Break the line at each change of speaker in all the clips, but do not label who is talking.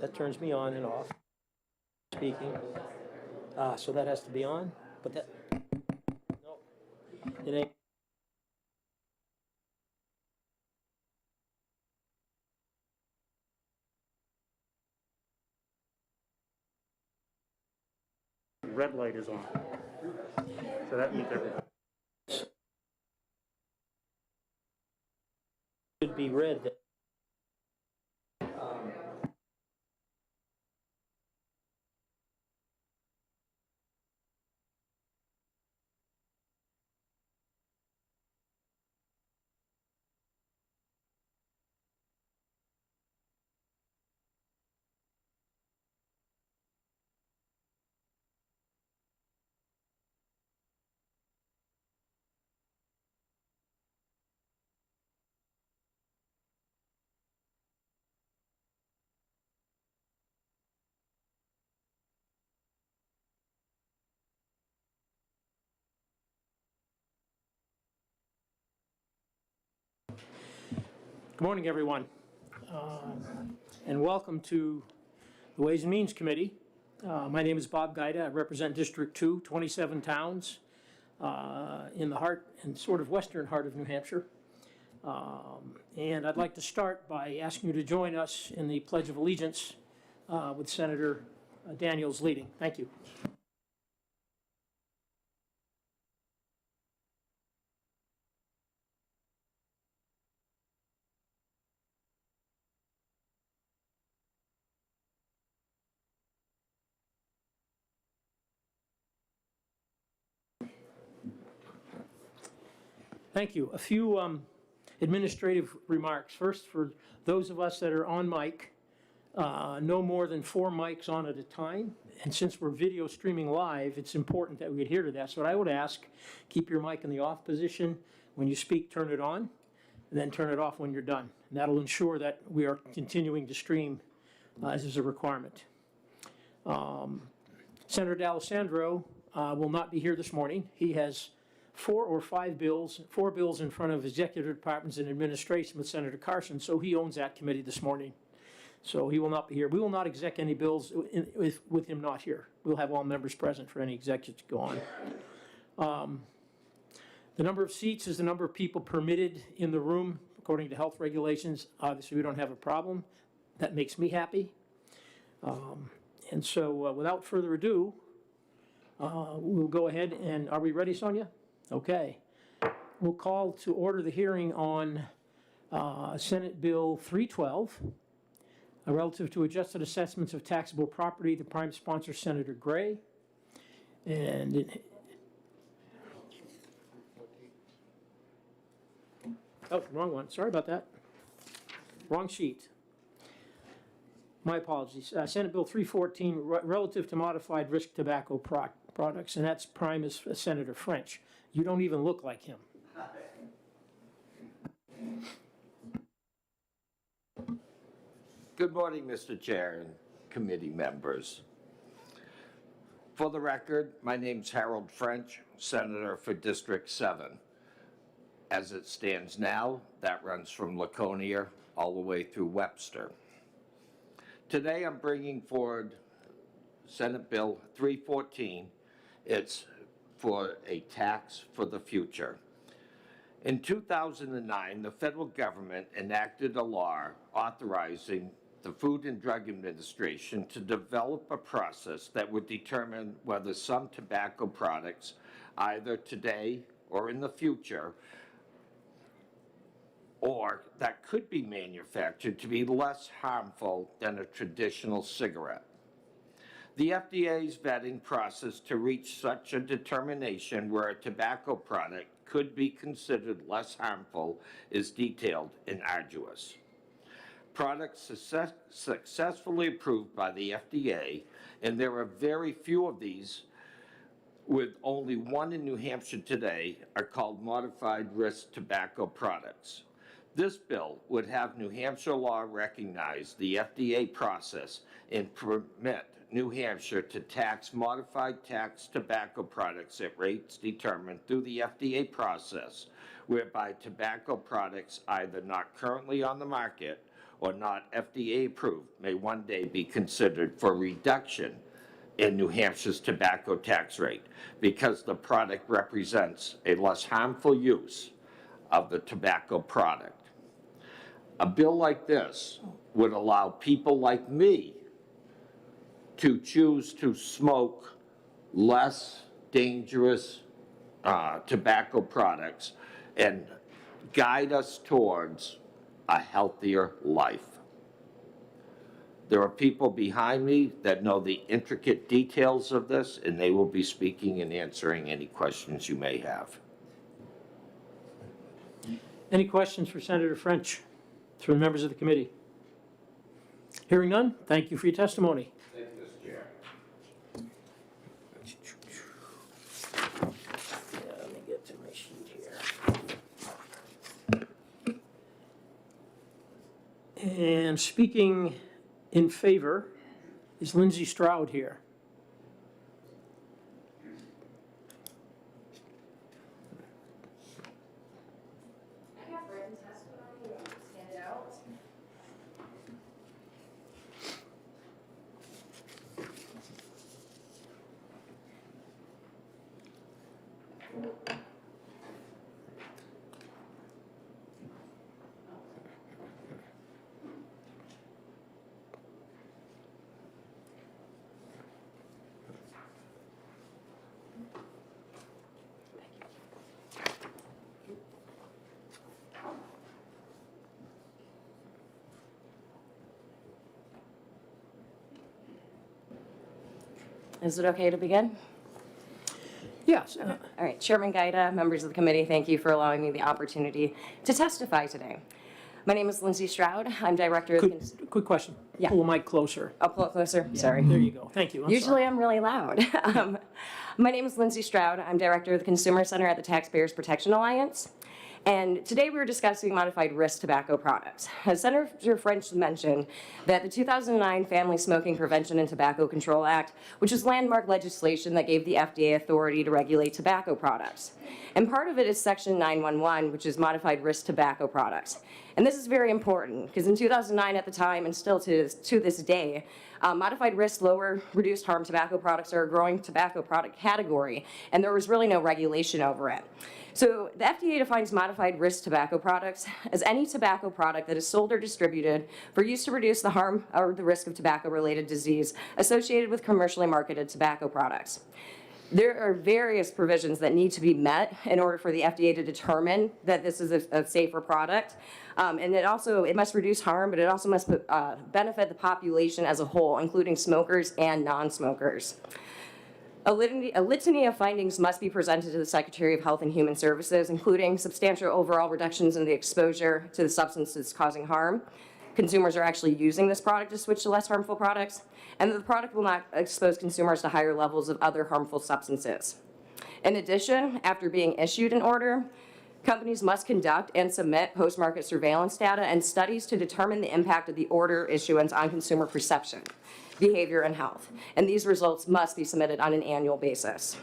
that turns me on and off. Speaking. So that has to be on, but that, no, it ain't.
Red light is on. So that means everybody.
Should be red. Good morning, everyone, and welcome to the Ways and Means Committee. My name is Bob Gaida. I represent District 2, 27 towns in the heart and sort of western heart of New Hampshire. And I'd like to start by asking you to join us in the Pledge of Allegiance with Senator Daniels leading. Thank you. Thank you. A few administrative remarks. First, for those of us that are on mic, no more than 4 mics on at a time. And since we're video streaming live, it's important that we adhere to that. So what I would ask, keep your mic in the off position. When you speak, turn it on, and then turn it off when you're done. And that'll ensure that we are continuing to stream as is a requirement. Senator D'Alessandro will not be here this morning. He has 4 bills in front of executive departments and administration with Senator Carson, so he owns that committee this morning. So he will not be here. We will not exec any bills with him not here. We'll have all members present for any executives to go on. The number of seats is the number of people permitted in the room according to health regulations. Obviously, we don't have a problem. That makes me happy. And so without further ado, we'll go ahead and, are we ready, Sonia? Okay. We'll call to order the hearing on Senate Bill 312, relative to adjusted assessments of taxable property. The prime sponsor, Senator Gray. And oh, wrong one. Sorry about that. Wrong sheet. My apologies. Senate Bill 314, relative to modified risk tobacco products, and that's prime is Senator French. You don't even look like him.
Good morning, Mr. Chair and committee members. For the record, my name's Harold French, Senator for District 7. As it stands now, that runs from Laconia all the way through Webster. Today I'm bringing forward Senate Bill 314. It's for a tax for the future. In 2009, the federal government enacted a law authorizing the Food and Drug Administration to develop a process that would determine whether some tobacco products, either today or in the future, or that could be manufactured to be less harmful than a traditional cigarette. The FDA's vetting process to reach such a determination where a tobacco product could be considered less harmful is detailed and arduous. Products successfully approved by the FDA, and there are very few of these, with only one in New Hampshire today, are called modified risk tobacco products. This bill would have New Hampshire law recognize the FDA process and permit New Hampshire to tax modified tax tobacco products at rates determined through the FDA process, whereby tobacco products either not currently on the market or not FDA approved may one day be considered for reduction in New Hampshire's tobacco tax rate because the product represents a less harmful use of the tobacco product. A bill like this would allow people like me to choose to smoke less dangerous tobacco products and guide us towards a healthier life. There are people behind me that know the intricate details of this, and they will be speaking and answering any questions you may have.
Any questions for Senator French from the members of the committee? Hearing none, thank you for your testimony.
Thank you, Mr. Chair.
Let me get to my sheet here. And speaking in favor is Lindsay Stroud here.
I have written testimony, stand it out. Is it okay to begin?
Yes,
All right, Chairman Gaida, members of the committee, thank you for allowing me the opportunity to testify today. My name is Lindsay Stroud. I'm director of the...
quick question.
Yeah.
Pull the mic closer.
I'll pull it closer. Sorry.
There you go. Thank you. I'm
Usually
sorry.
I'm really loud. My name is Lindsay Stroud. I'm director of the Consumer Center at the Taxpayers Protection Alliance. And today we're discussing modified risk tobacco products. As Senator French mentioned, that the 2009 Family Smoking Prevention and Tobacco Control Act, which is landmark legislation that gave the FDA authority to regulate tobacco products. And part of it is Section 911, which is modified risk tobacco products. And this is very important because in 2009 at the time, and still to this day, modified risk, lower reduced harm tobacco products are a growing tobacco product category, and there was really no regulation over it. So the FDA defines modified risk tobacco products as any tobacco product that is sold or distributed for use to reduce the harm or the risk of tobacco-related disease associated with commercially marketed tobacco products. There are various provisions that need to be met in order for the FDA to determine that this is a safer product. And it must reduce harm, but it also must benefit the population as a whole, including smokers and non-smokers. A litany of findings must be presented to the Secretary of Health and Human Services, including substantial overall reductions in the exposure to the substances causing harm. Consumers are actually using this product to switch to less harmful products, and the product will not expose consumers to higher levels of other harmful substances. In addition, after being issued an order, companies must conduct and submit post-market surveillance data and studies to determine the impact of the order issuance on consumer perception, behavior, and health. And these results must be submitted on an annual basis.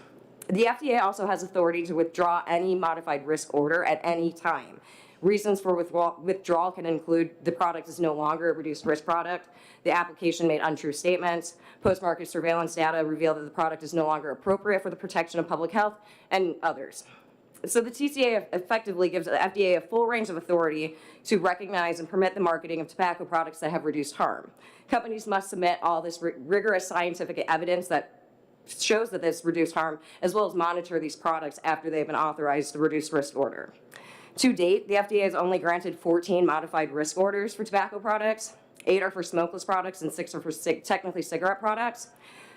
The FDA also has authority to withdraw any modified risk order at any time. Reasons for withdrawal can include the product is no longer a reduced risk product, the application made untrue statements, post-market surveillance data reveal that the product is no longer appropriate for the protection of public health, and others. So the TCA effectively gives the FDA a full range of authority to recognize and permit the marketing of tobacco products that have reduced harm. Companies must submit all this rigorous scientific evidence that shows that this reduced harm, as well as monitor these products after they've been authorized the reduced risk order. To date, the FDA has only granted 14 modified risk orders for tobacco products. 8 are for smokeless products and 6 are for technically cigarette products.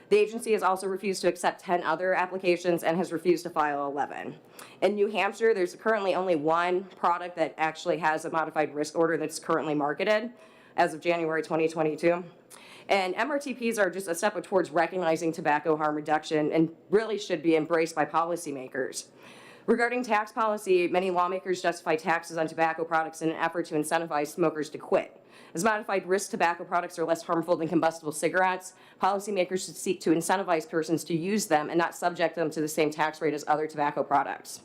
The agency has also refused to accept 10 other applications and has refused to file 11. In New Hampshire, there's currently only one product that actually has a modified risk order that's currently marketed as of January 2022. And MRTPs are just a step towards recognizing tobacco harm reduction and really should be embraced by policymakers. Regarding tax policy, many lawmakers justify taxes on tobacco products in an effort to incentivize smokers to quit. As modified risk tobacco products are less harmful than combustible cigarettes, policymakers should seek to incentivize persons to use them and not subject them to the same tax rate as other tobacco products.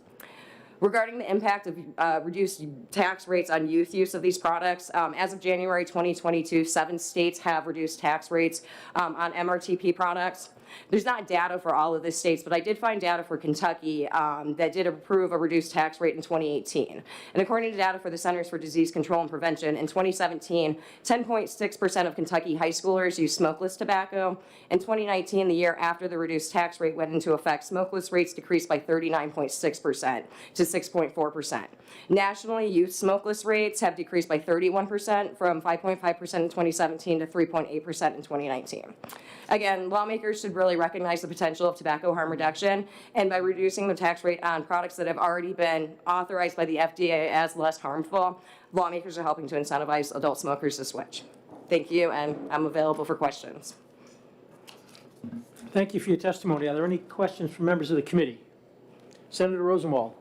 Regarding the impact of reduced tax rates on youth use of these products, as of January 2022, 7 states have reduced tax rates on MRTP products. There's not data for all of the states, but I did find data for Kentucky that did approve a reduced tax rate in 2018. And according to data for the Centers for Disease Control and Prevention, in 2017, 10.6% of Kentucky high schoolers used smokeless tobacco. In 2019, the year after the reduced tax rate went into effect, smokeless rates decreased by 39.6% to 6.4%. Nationally, youth smokeless rates have decreased by 31% from 5.5% in 2017 to 3.8% in 2019. Again, lawmakers should really recognize the potential of tobacco harm reduction, and by reducing the tax rate on products that have already been authorized by the FDA as less harmful, lawmakers are helping to incentivize adult smokers to switch. Thank you, and I'm available for questions.
Thank you for your testimony. Are there any questions from members of the committee? Senator Rosenwald.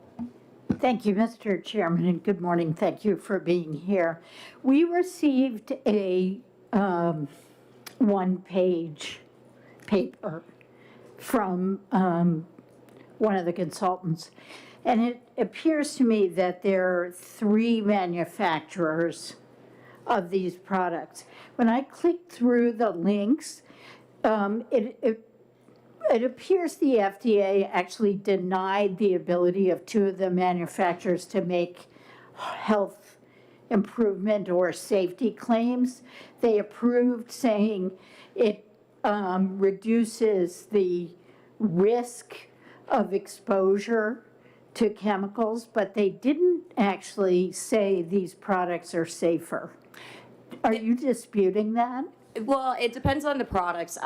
Thank you, Mr. Chairman, and good morning. Thank you for being here. We received a one-page paper from one of the consultants, and it appears to me that there are 3 manufacturers of these products. When I clicked through the links, it appears the FDA actually denied the ability of 2 of the manufacturers to make health improvement or safety claims. They approved, saying it reduces the risk of exposure to chemicals, but they didn't actually say these products are safer. Are you disputing that?
Well, it depends on the products.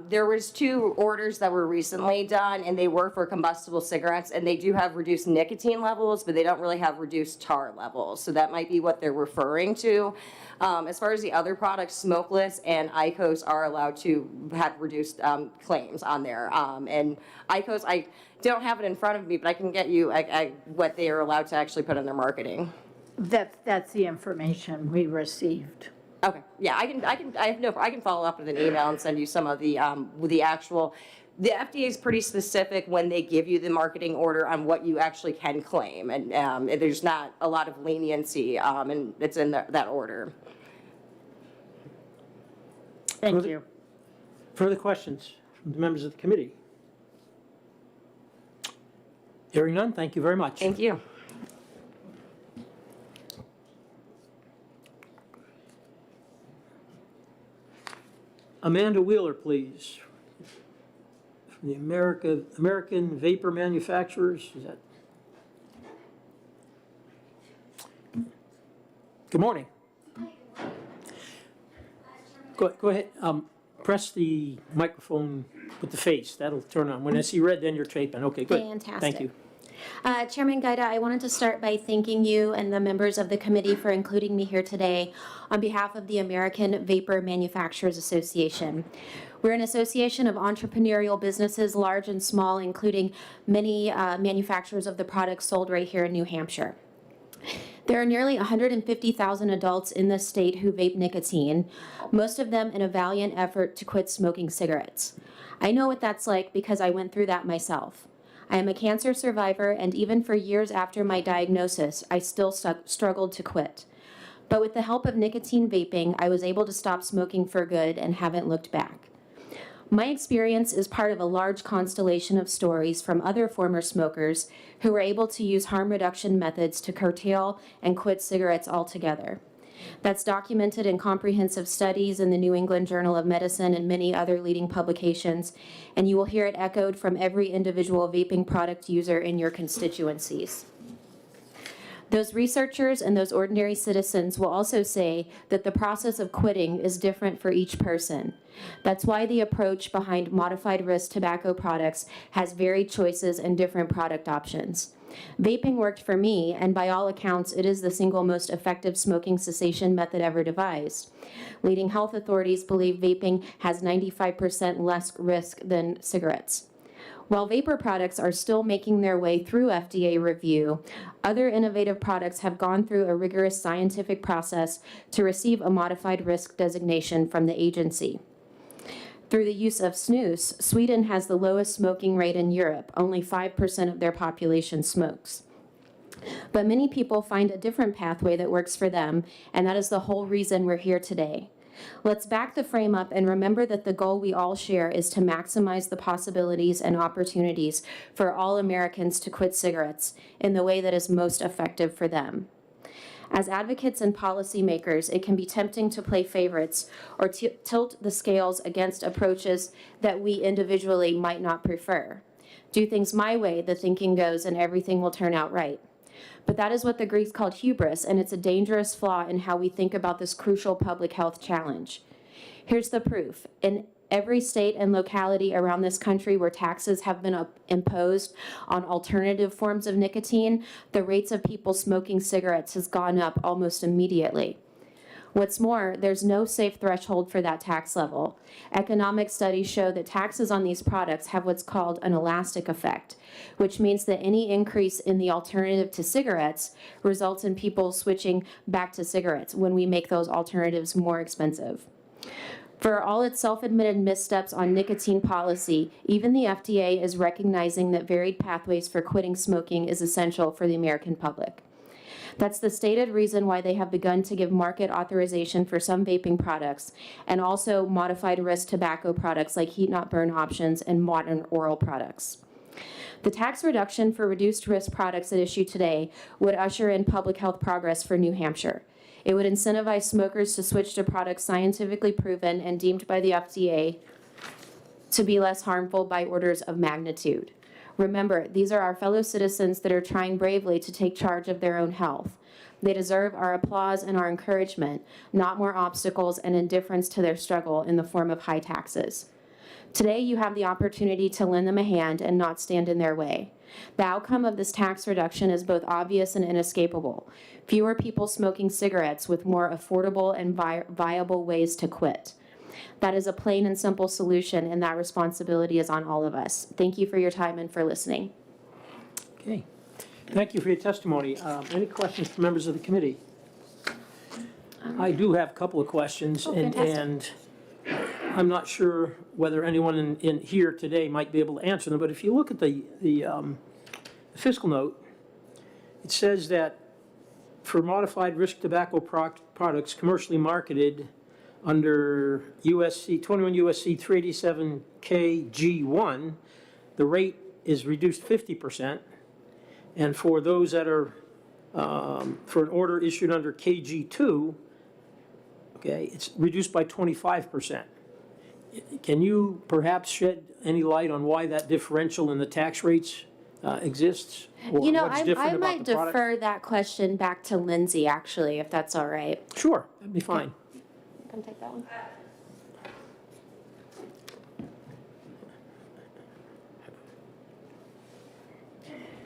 There was 2 orders that were recently done, and they were for combustible cigarettes, and they do have reduced nicotine levels, but they don't really have reduced tar levels. So that might be what they're referring to. As far as the other products, smokeless and IQOS are allowed to have reduced claims on there. And IQOS, I don't have it in front of me, but I can get you what they are allowed to actually put in their marketing.
That's the information we received.
Okay, yeah, I can follow up with an email and send you some of the actual. The FDA is pretty specific when they give you the marketing order on what you actually can claim, and there's not a lot of leniency, and it's in that order.
Thank you.
Further questions from the members of the committee? Hearing none, thank you very much.
Thank you.
Amanda Wheeler, please. From the American Vapor Manufacturers, is that? Good morning. Go ahead, press the microphone with the face, that'll turn on. When I see red, then you're taping. Okay, good.
Fantastic.
Thank you.
Chairman Gaida, I wanted to start by thanking you and the members of the committee for including me here today on behalf of the American Vapor Manufacturers Association. We're an association of entrepreneurial businesses, large and small, including many manufacturers of the products sold right here in New Hampshire. There are nearly 150,000 adults in the state who vape nicotine, most of them in a valiant effort to quit smoking cigarettes. I know what that's like because I went through that myself. I am a cancer survivor, and even for years after my diagnosis, I still struggled to quit. But with the help of nicotine vaping, I was able to stop smoking for good and haven't looked back. My experience is part of a large constellation of stories from other former smokers who were able to use harm reduction methods to curtail and quit cigarettes altogether. That's documented in comprehensive studies in the New England Journal of Medicine and many other leading publications, and you will hear it echoed from every individual vaping product user in your constituencies. Those researchers and those ordinary citizens will also say that the process of quitting is different for each person. That's why the approach behind modified risk tobacco products has varied choices and different product options. Vaping worked for me, and by all accounts, it is the single most effective smoking cessation method ever devised. Leading health authorities believe vaping has 95% less risk than cigarettes. While vapor products are still making their way through FDA review, other innovative products have gone through a rigorous scientific process to receive a modified risk designation from the agency. Through the use of snus, Sweden has the lowest smoking rate in Europe. Only 5% of their population smokes. But many people find a different pathway that works for them, and that is the whole reason we're here today. Let's back the frame up and remember that the goal we all share is to maximize the possibilities and opportunities for all Americans to quit cigarettes in the way that is most effective for them. As advocates and policymakers, it can be tempting to play favorites or tilt the scales against approaches that we individually might not prefer. Do things my way, the thinking goes, and everything will turn out right. But that is what the Greeks called hubris, and it's a dangerous flaw in how we think about this crucial public health challenge. Here's the proof. In every state and locality around this country where taxes have been imposed on alternative forms of nicotine, the rates of people smoking cigarettes has gone up almost immediately. What's more, there's no safe threshold for that tax level. Economic studies show that taxes on these products have what's called an elastic effect, which means that any increase in the alternative to cigarettes results in people switching back to cigarettes when we make those alternatives more expensive. For all its self-admitted missteps on nicotine policy, even the FDA is recognizing that varied pathways for quitting smoking is essential for the American public. That's the stated reason why they have begun to give market authorization for some vaping products and also modified risk tobacco products like heat-not-burn options and modern oral products. The tax reduction for reduced risk products at issue today would usher in public health progress for New Hampshire. It would incentivize smokers to switch to products scientifically proven and deemed by the FDA to be less harmful by orders of magnitude. Remember, these are our fellow citizens that are trying bravely to take charge of their own health. They deserve our applause and our encouragement, not more obstacles and indifference to their struggle in the form of high taxes. Today, you have the opportunity to lend them a hand and not stand in their way. The outcome of this tax reduction is both obvious and inescapable. Fewer people smoking cigarettes with more affordable and viable ways to quit. That is a plain and simple solution, and that responsibility is on all of us. Thank you for your time and for listening.
Okay. Thank you for your testimony. Any questions from members of the committee? I do have a couple of questions, and I'm not sure whether anyone in here today might be able to answer them, but if you look at the fiscal note, it says that for modified risk tobacco products commercially marketed under 21 USC 387 KG1, the rate is reduced 50%. And for those that are, for an order issued under KG2, okay, it's reduced by 25%. Can you perhaps shed any light on why that differential in the tax rates exists? Or
You know,
what's
I
different about
might
the product?
defer that question back to Lindsay, actually, if that's all right.
Sure, that'd be fine.
Come take that one.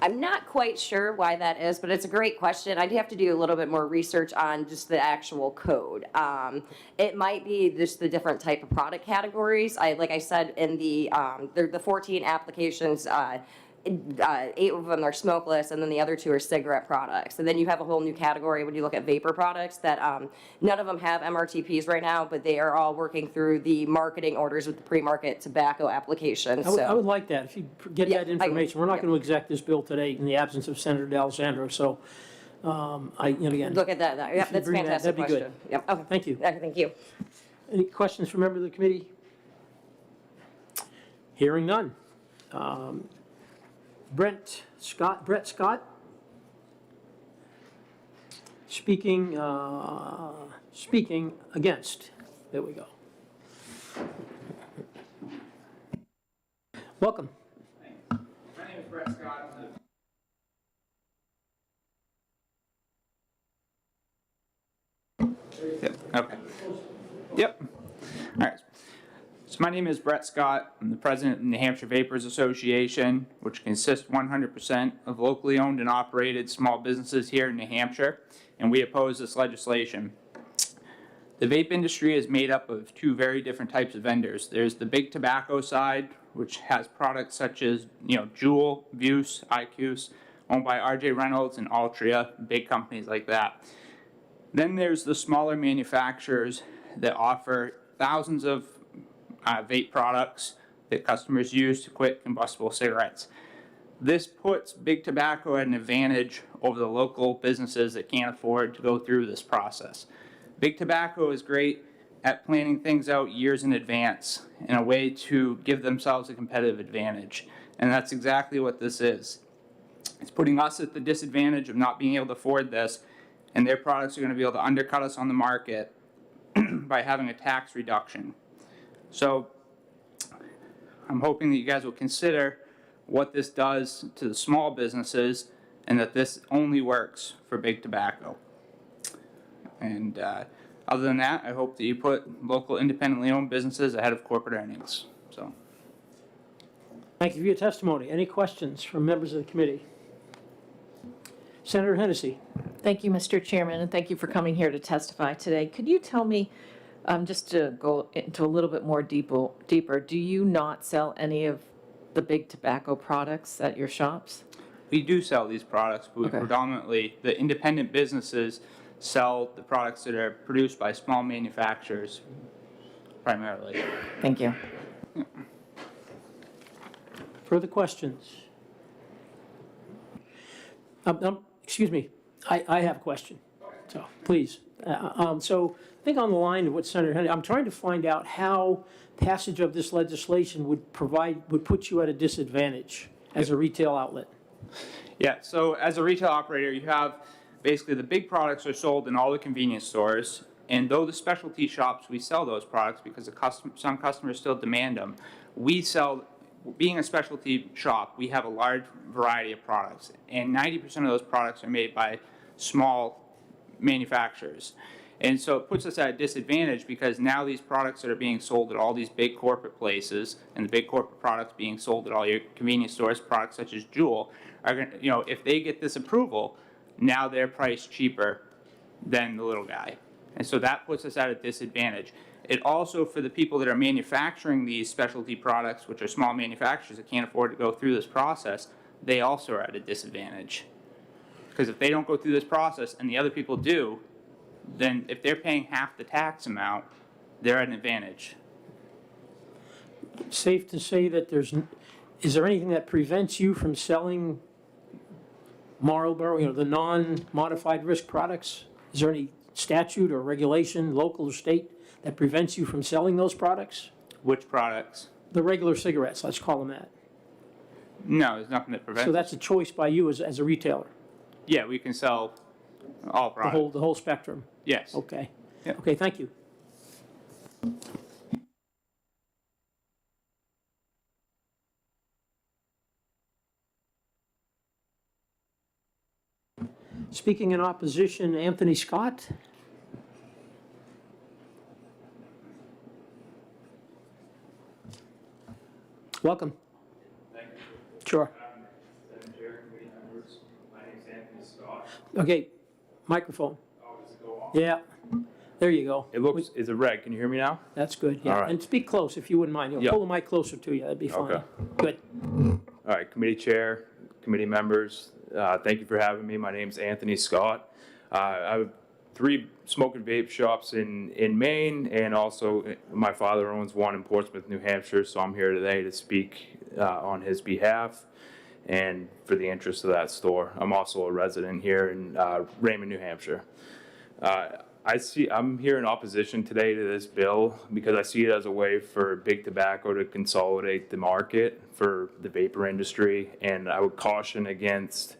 I'm not quite sure why that is, but it's a great question. I'd have to do a little bit more research on just the actual code. It might be just the different type of product categories. Like I said, in the 14 applications, 8 of them are smokeless, and then the other 2 are cigarette products. And then you have a whole new category when you look at vapor products that none of them have MRTPs right now, but they are all working through the marketing orders with the pre-market tobacco applications.
I would like that, if you get
Yeah,
that information. We're not
yeah.
going to exec this bill today in the absence of Senator D'Alessandro, so, again.
Look at that. Yep,
you
that's a
bring that,
fantastic
that'd be good.
question. Yep. Okay.
Thank you.
Okay, thank you.
Any questions from members of the committee? Hearing none. Brett Scott, speaking against. There we go. Welcome.
My name is Brett Scott. Yep. Okay. Yep. All right. So my name is Brett Scott. I'm the president of the New Hampshire Vapors Association, which consists 100% of locally owned and operated small businesses here in New Hampshire, and we oppose this legislation. The vape industry is made up of 2 very different types of vendors. There's the big tobacco side, which has products such as, Juul, Vuse, IQOS, owned by R.J. Reynolds and Altria, big companies like that. Then there's the smaller manufacturers that offer thousands of vape products that customers use to quit combustible cigarettes. This puts big tobacco at an advantage over the local businesses that can't afford to go through this process. Big tobacco is great at planning things out years in advance in a way to give themselves a competitive advantage. And that's exactly what this is. It's putting us at the disadvantage of not being able to afford this, and their products are going to be able to undercut us on the market by having a tax reduction. So I'm hoping that you guys will consider what this does to the small businesses and that this only works for big tobacco. And other than that, I hope that you put local independently owned businesses ahead of corporate earnings. So,
Thank you for your testimony. Any questions from members of the committee? Senator Hennessy.
Thank you, Mr. Chairman, and thank you for coming here to testify today. Could you tell me, just to go into a little bit more deeper, do you not sell any of the big tobacco products at your shops?
we do sell these products, but
Okay.
predominantly the independent businesses sell the products that are produced by small manufacturers primarily.
Thank you.
Further questions? Excuse me, I have a question, so please. So I think on the line of what Senator Henry, I'm trying to find out how passage of this legislation would put you at a disadvantage as a retail outlet.
Yeah, so as a retail operator, you have basically the big products are sold in all the convenience stores, and though the specialty shops, we sell those products because some customers still demand them. We sell, being a specialty shop, we have a large variety of products, and 90% of those products are made by small manufacturers. And so it puts us at a disadvantage because now these products that are being sold at all these big corporate places and the big corporate products being sold at all your convenience stores, products such as Jewel, are going to, if they get this approval, now they're priced cheaper than the little guy. And so that puts us at a disadvantage. It also, for the people that are manufacturing these specialty products, which are small manufacturers that can't afford to go through this process, they also are at a disadvantage. Because if they don't go through this process and the other people do, then if they're paying half the tax amount, they're at an advantage.
Safe to say that is there anything that prevents you from selling Marlboro, the non-modified risk products? Is there any statute or regulation, local or state, that prevents you from selling those products?
Which products?
The regular cigarettes, let's call them that.
No, there's nothing that prevents.
So that's a choice by you as a retailer,
Yeah, we can sell all products.
the whole spectrum.
Yes.
Okay.
Yep.
Okay, thank you. Speaking in opposition, Anthony Scott. Welcome.
Thank you.
Sure.
Madam Chair, committee members, my name is Anthony Scott.
Okay, microphone.
Oh, does it go on?
Yeah, there you go.
It looks, is it red? Can you hear me now?
That's good, yeah.
All right.
And speak close if you wouldn't mind.
Yeah.
Pull the mic closer to you, that'd be fine.
Okay.
Good.
All right, committee chair, committee members, thank you for having me. My name's Anthony Scott. I have 3 smoke and vape shops in Maine, and also my father owns one in Portsmouth, New Hampshire, so I'm here today to speak on his behalf and for the interest of that store. I'm also a resident here in Raymond, New Hampshire. I'm here in opposition today to this bill because I see it as a way for big tobacco to consolidate the market for the vapor industry, and I would caution against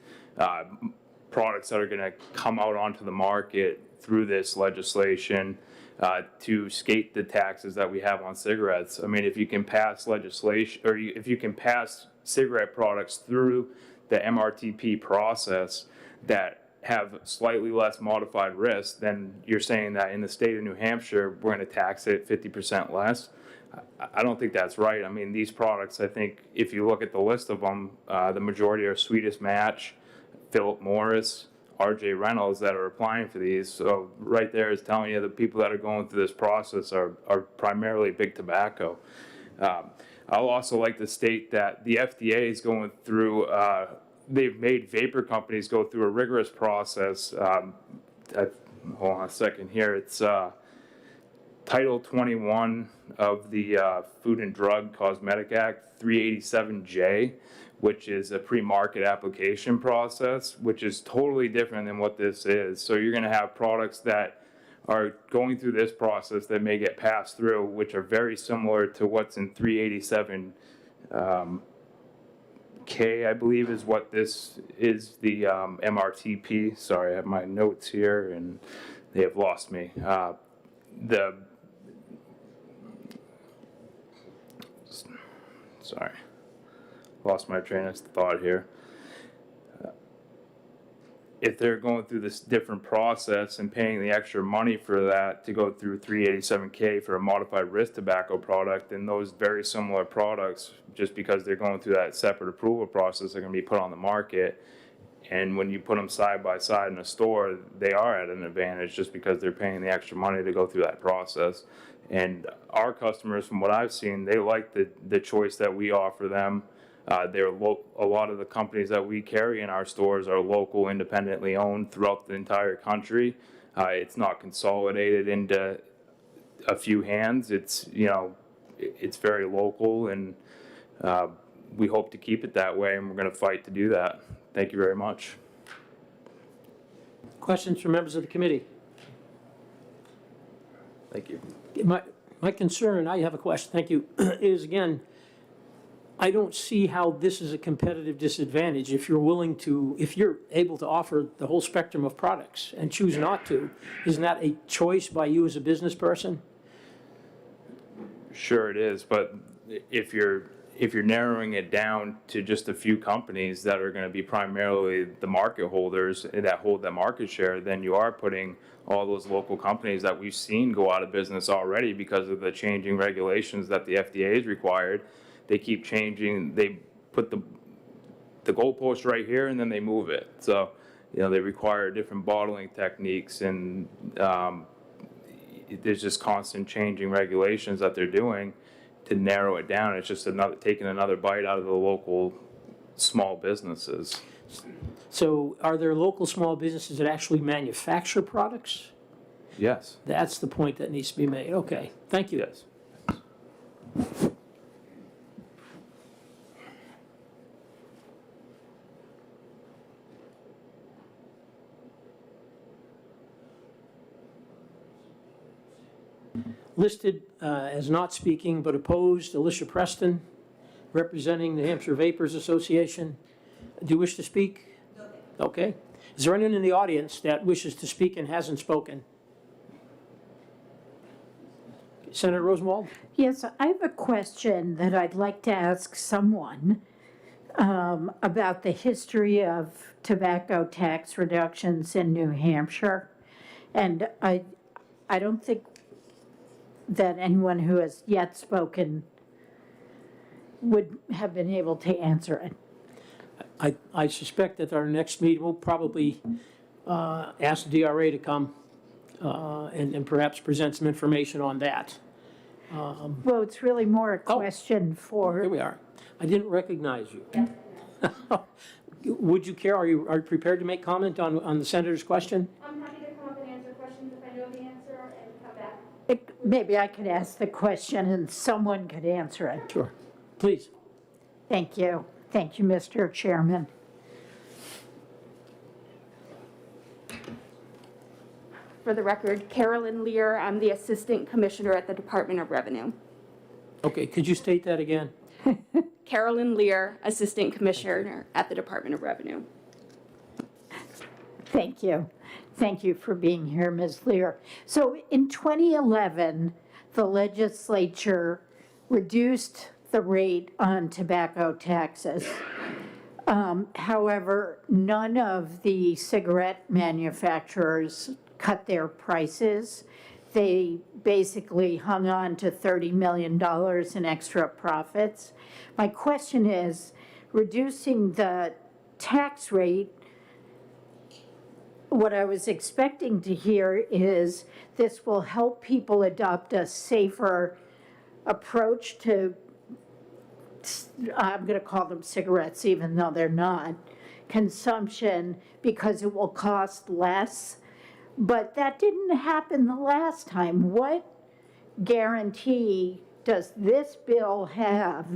products that are going to come out onto the market through this legislation to skate the taxes that we have on cigarettes. I mean, if you can pass legislation, or if you can pass cigarette products through the MRTP process that have slightly less modified risk, then you're saying that in the state of New Hampshire, we're going to tax it 50% less. I don't think that's right. I mean, these products, I think, if you look at the list of them, the majority are Swedish Match, Philip Morris, RJ Reynolds that are applying for these. So right there is telling you the people that are going through this process are primarily big tobacco. I'll also like to state that the FDA is going through, they've made vapor companies go through a rigorous process. Hold on a second here. It's Title 21 of the Food and Drug Cosmetic Act, 387J, which is a pre-market application process, which is totally different than what this is. So you're gonna have products that are going through this process that may get passed through, which are very similar to what's in 387 K, I believe is what this is, the MRTP. Sorry, I have my notes here and they have lost me. Sorry, lost my train of thought here. If they're going through this different process and paying the extra money for that to go through 387K for a modified risk tobacco product, then those very similar products, just because they're going through that separate approval process, are going to be put on the market. And when you put them side by side in a store, they are at an advantage just because they're paying the extra money to go through that process. And our customers, from what I've seen, they like the choice that we offer them. A lot of the companies that we carry in our stores are local, independently owned throughout the entire country. It's not consolidated into a few hands. It's, you know, it's very local, and we hope to keep it that way, and we're going to fight to do that. Thank you very much.
Questions from members of the committee?
Thank you.
My concern, I have a question, thank you, is again, I don't see how this is a competitive disadvantage if you're able to offer the whole spectrum of products and choose not to. Isn't that a choice by you as a business person?
Sure it is, but if you're narrowing it down to just a few companies that are going to be primarily the market holders that hold that market share, then you are putting all those local companies that we've seen go out of business already because of the changing regulations that the FDA has required. They keep changing. They put the goalpost right here and then they move it. So, you know, they require different bottling techniques, and there's just constant changing regulations that they're doing to narrow it down. It's just taking another bite out of the local small businesses.
So are there local small businesses that actually manufacture products?
Yes.
That's the point that needs to be made. Okay, thank you.
Yes.
Listed as not speaking but opposed, Alicia Preston, representing the Hampshire Vapors Association. Do you wish to speak? No. Okay. Is there anyone in the audience that wishes to speak and hasn't spoken? Senator Rosenwald?
Yes, I have a question that I'd like to ask someone about the history of tobacco tax reductions in New Hampshire. And I don't think that anyone who has yet spoken would have been able to answer it.
I suspect that our next meeting, we'll probably ask the DRA to come and perhaps present some information on that.
Well, it's really more a question for.
Here we are. I didn't recognize you. Would you care, are you prepared to make comment on the senator's question?
I'm happy to come up and answer questions if I know the answer and come back.
Maybe I could ask the question and someone could answer it.
Sure. Please.
Thank you. Thank you, Mr. Chairman.
For the record, Carolyn Lear, I'm the Assistant Commissioner at the Department of Revenue.
Okay, could you state that again?
Carolyn Lear, Assistant Commissioner at the Department of Revenue.
Thank you. Thank you for being here, Ms. Lear. So in 2011, the legislature reduced the rate on tobacco taxes. However, none of the cigarette manufacturers cut their prices. They basically hung on to $30 million in extra profits. My question is, reducing the tax rate, what I was expecting to hear is this will help people adopt a safer approach to, I'm going to call them cigarettes even though they're not, consumption, because it will cost less. But that didn't happen the last time. What guarantee does this bill have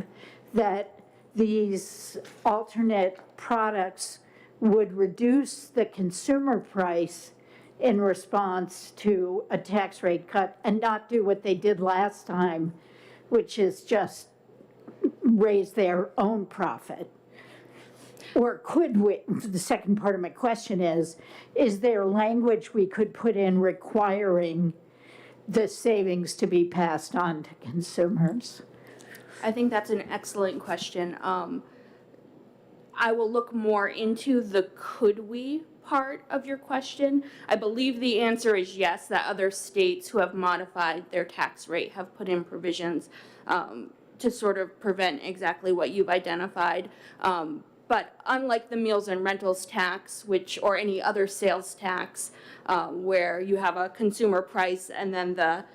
that these alternate products would reduce the consumer price in response to a tax rate cut and not do what they did last time, which is just raise their own profit? Or could we, the second part of my question is there language we could put in requiring the savings to be passed on to consumers?
I think that's an excellent question. I will look more into the could we part of your question. I believe the answer is yes, that other states who have modified their tax rate have put in provisions to sort of prevent exactly what you've identified. But unlike the meals and rentals tax, or any other sales tax, where you have a consumer price and then the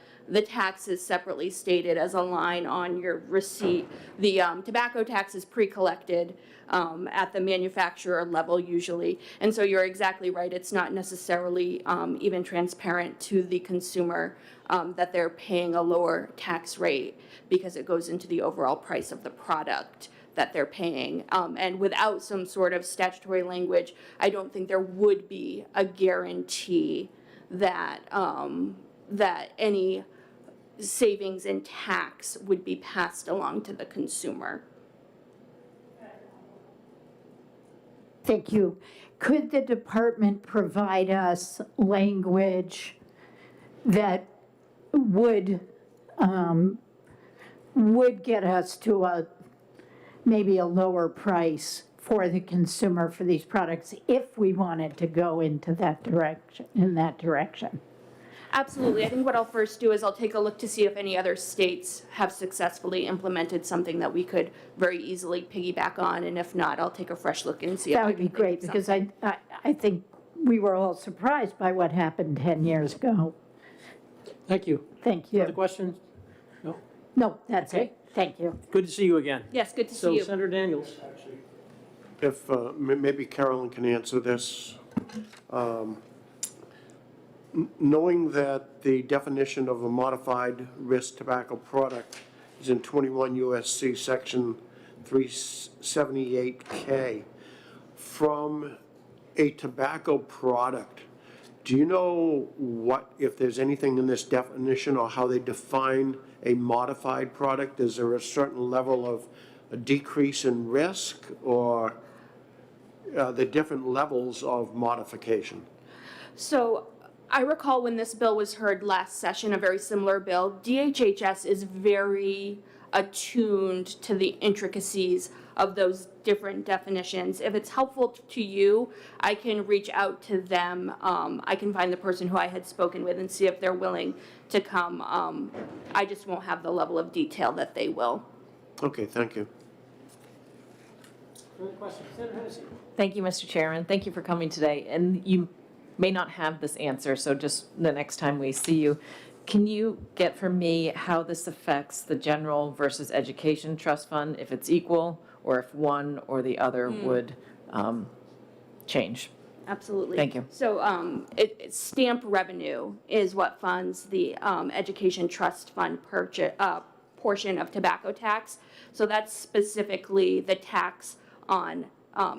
tax is separately stated as a line on your receipt, the tobacco tax is pre-collected at the manufacturer level usually. And so you're exactly right, it's not necessarily even transparent to the consumer that they're paying a lower tax rate because it goes into the overall price of the product that they're paying. And without some sort of statutory language, I don't think there would be a guarantee that, that any savings in tax would be passed along to the consumer.
Thank you. Could the department provide us language that would get us to maybe a lower price for the consumer for these products if we wanted to go into that direction?
Absolutely. I think what I'll first do is I'll take a look to see if any other states have successfully implemented something that we could very easily piggyback on, and if not, I'll take a fresh look and see if
That
I
would
can
be
think
great,
of
because
something.
I think we were all surprised by what happened 10 years ago.
Thank you.
Thank
Other
you.
questions? No?
No, that's
Okay.
it. Thank you.
Good to see you again.
Yes, good to
So
see you.
Senator Daniels.
If, maybe Carolyn can answer this. Knowing that the definition of a modified risk tobacco product is in 21 USC Section 378K, from a tobacco product, do you know if there's anything in this definition or how they define a modified product? Is there a certain level of a decrease in risk, or the different levels of modification?
So I recall when this bill was heard last session, a very similar bill, DHHS is very attuned to the intricacies of those different definitions. If it's helpful to you, I can reach out to them. I can find the person who I had spoken with and see if they're willing to come. I just won't have the level of detail that they will.
Okay, thank you.
Further questions? Senator Hennessy.
Thank you, Mr. Chairman. Thank you for coming today. And you may not have this answer, so just the next time we see you, can you get for me how this affects the general versus education trust fund, if it's equal, or if one or the other would change?
Absolutely.
Thank you.
So stamp revenue is what funds the education trust fund portion of tobacco tax. So that's specifically the tax on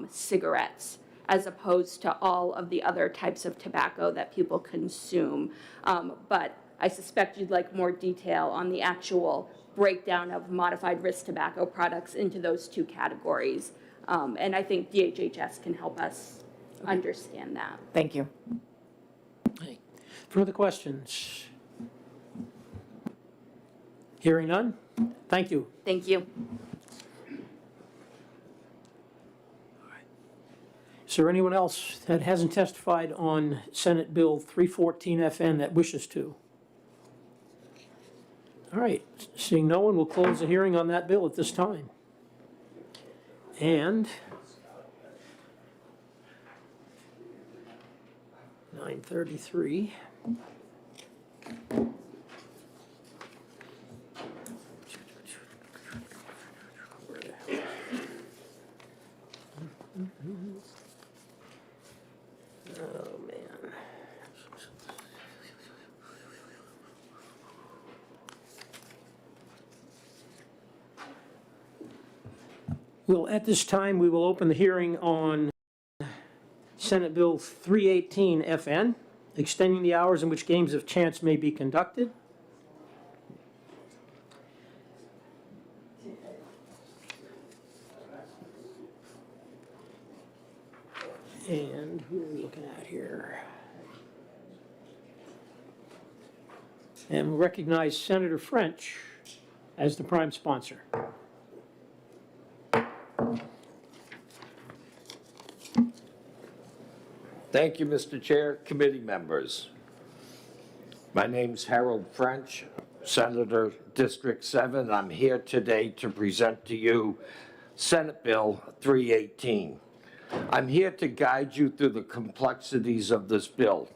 cigarettes, as opposed to all of the other types of tobacco that people consume. But I suspect you'd like more detail on the actual breakdown of modified risk tobacco products into those two categories. And I think DHHS can help us understand that.
Thank you.
Hey. Further questions? Hearing none? Thank you.
Thank you.
Is there anyone else that hasn't testified on Senate Bill 314 FN that wishes to? All right, seeing no one, we'll close the hearing on that bill at this time. And 9:33. Oh, man. Well, at this time, we will open the hearing on Senate Bill 318 FN, extending the hours in which games of chance may be conducted. And who are we looking at here? And we'll recognize Senator French as the prime sponsor.
Thank you, Mr. Chair, committee members. My name's Harold French, Senator District 7. I'm here today to present to you Senate Bill 318. I'm here to guide you through the complexities of this bill.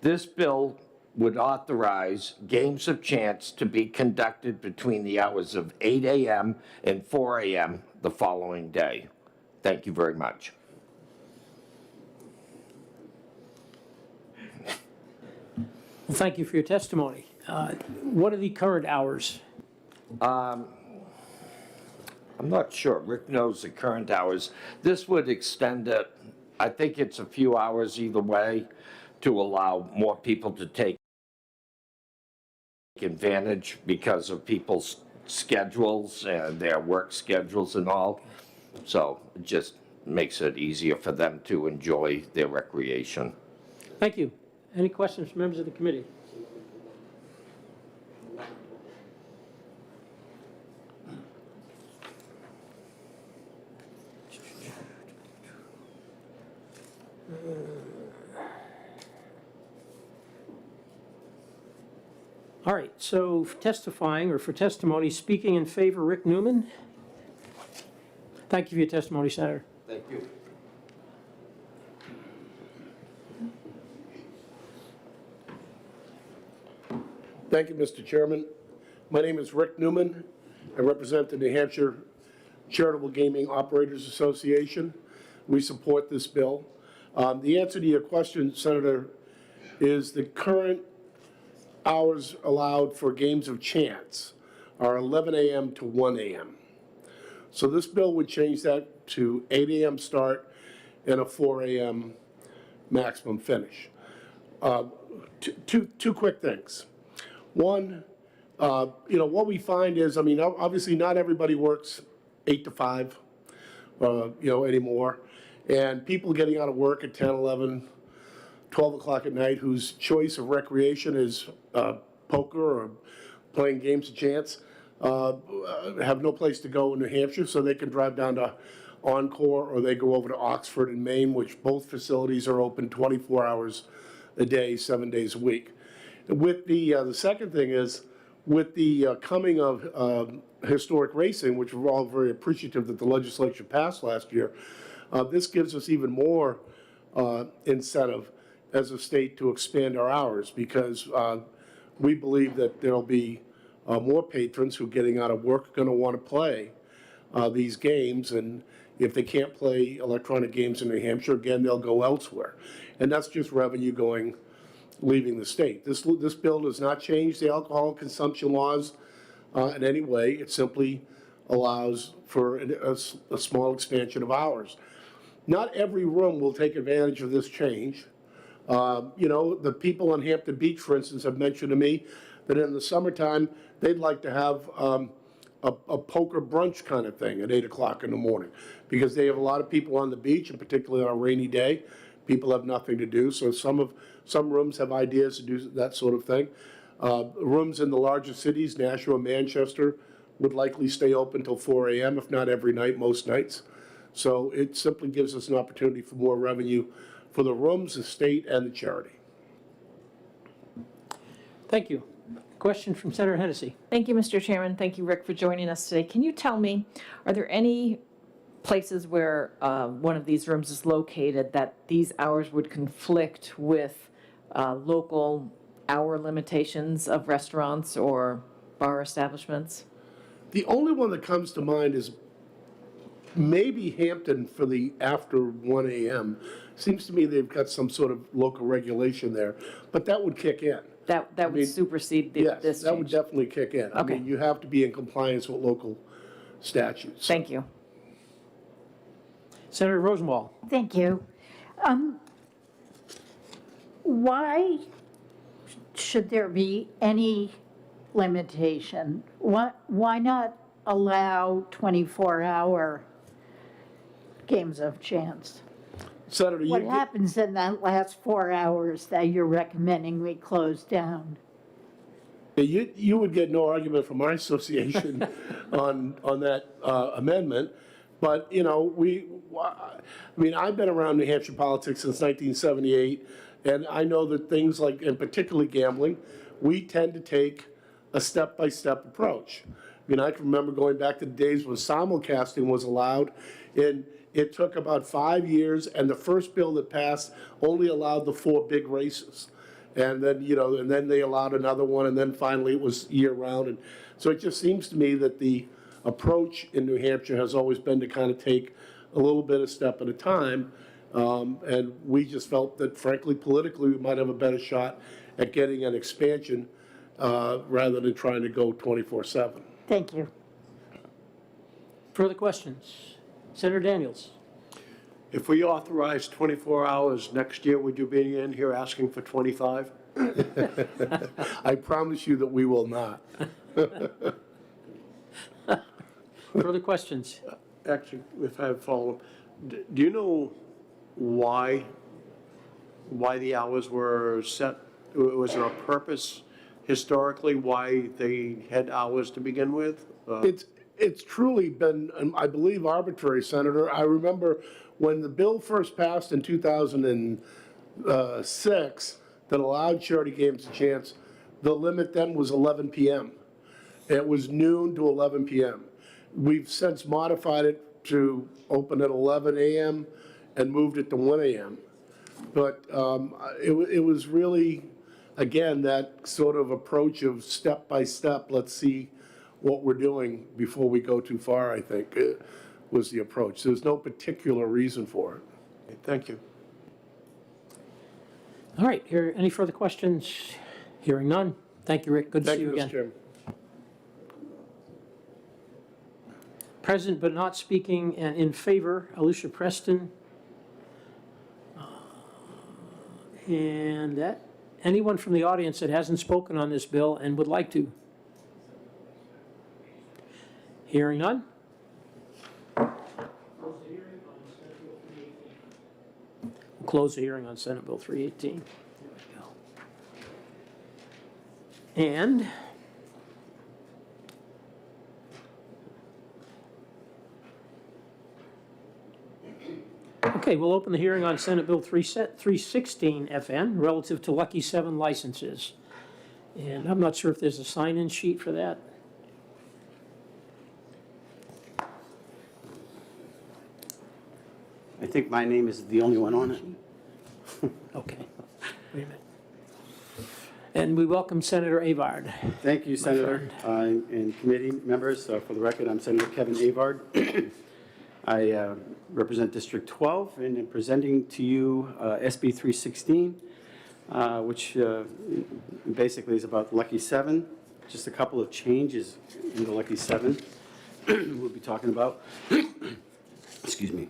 This bill would authorize games of chance to be conducted between the hours of 8 a.m. and 4 a.m. the following day. Thank you very much.
Well, thank you for your testimony. What are the current hours?
I'm not sure. Rick knows the current hours. This would extend it, I think it's a few hours either way, to allow more people to take advantage because of people's schedules and their work schedules and all. So it just makes it easier for them to enjoy their recreation.
Thank you. Any questions from members of the committee? All right, so for testifying or for testimony, speaking in favor, Rick Newman. Thank you for your testimony, Senator.
Thank you.
Thank you, Mr. Chairman. My name is Rick Newman. I represent the New Hampshire Charitable Gaming Operators Association. We support this bill. The answer to your question, Senator, is the current hours allowed for games of chance are 11 a.m. to 1 a.m. So this bill would change that to 8 a.m. start and a 4 a.m. maximum finish. Two quick things. One, what we find is, obviously not everybody works 8 to 5, anymore. And people getting out of work at 10, 11, 12 o'clock at night whose choice of recreation is poker or playing games of chance have no place to go in New Hampshire, so they can drive down to Encore or they go over to Oxford in Maine, which both facilities are open 24 hours a day, 7 days a week. With the second thing is, with the coming of historic racing, which we're all very appreciative that the legislature passed last year, this gives us even more incentive as a state to expand our hours, because we believe that there'll be more patrons who, getting out of work, are going to want to play these games, and if they can't play electronic games in New Hampshire, again, they'll go elsewhere. And that's just revenue leaving the state. This bill does not change the alcohol consumption laws in any way. It simply allows for a small expansion of hours. Not every room will take advantage of this change. The people on Hampton Beach, for instance, have mentioned to me that in the summertime, they'd like to have a poker brunch kind of thing at 8 o'clock in the morning, because they have a lot of people on the beach, and particularly on a rainy day, people have nothing to do. So some rooms have ideas to do that sort of thing. Rooms in the larger cities, Nashua, Manchester, would likely stay open till 4 a.m., if not every night, most nights. So it simply gives us an opportunity for more revenue for the rooms, the state, and the charity.
Thank you. Question from Senator Hennessy.
Thank you, Mr. Chairman. Thank you, Rick, for joining us today. Can you tell me, are there any places where one of these rooms is located that these hours would conflict with local hour limitations of restaurants or bar establishments?
The only one that comes to mind is maybe Hampton for the after 1 a.m. Seems to me they've got some sort of local regulation there, but that would kick in.
That would supersede this change?
Yes, that would definitely kick in.
Okay.
You have to be in compliance with local statutes.
Thank you.
Senator Rosenwald.
Thank you. Why should there be any limitation? Why not allow 24-hour games of chance?
Senator,
What happens in that last 4 hours that you're recommending we close down?
you would get no argument from my association on that amendment. But, you know, I mean, I've been around New Hampshire politics since 1978, and I know that things like, and particularly gambling, we tend to take a step-by-step approach. I mean, I can remember going back to the days when simulcasting was allowed, and it took about 5 years, and the first bill that passed only allowed the 4 big races. And then, you know, and then they allowed another one, and then finally it was year-round. And so it just seems to me that the approach in New Hampshire has always been to kind of take a little bit a step at a time. And we just felt that frankly, politically, we might have a better shot at getting an expansion rather than trying to go 24/7.
Thank you.
Further questions? Senator Daniels.
If we authorize 24 hours next year, would you be in here asking for 25?
I promise you that we will not.
Further questions?
Actually, if I have follow-up, do you know why the hours were set? Was there a purpose historically why they had hours to begin with?
It's truly been, I believe, arbitrary, Senator. I remember when the bill first passed in 2006 that allowed charity games a chance, the limit then was 11 p.m. It was noon to 11 p.m. We've since modified it to open at 11 a.m. and moved it to 1 a.m. But it was really, again, that sort of approach of step by step, let's see what we're doing before we go too far, I think, was the approach. There's no particular reason for it.
Thank you.
All right, any further questions? Hearing none. Thank you, Rick. Good to see you again.
Thank you, Mr. Chairman.
Present but not speaking and in favor, Alicia Preston. And anyone from the audience that hasn't spoken on this bill and would like to? Hearing none? We'll close the hearing on Senate Bill 318. There we go. And okay, we'll open the hearing on Senate Bill 316 FN relative to Lucky 7 licenses. And I'm not sure if there's a sign-in sheet for that.
I think my name is the only one on it.
Okay, wait a minute. And we welcome Senator Avard.
Thank you, Senator, and committee members. For the record, I'm Senator Kevin Avard. I represent District 12 and am presenting to you SB 316, which basically is about Lucky 7. Just a couple of changes in the Lucky 7 we'll be talking about. Excuse me.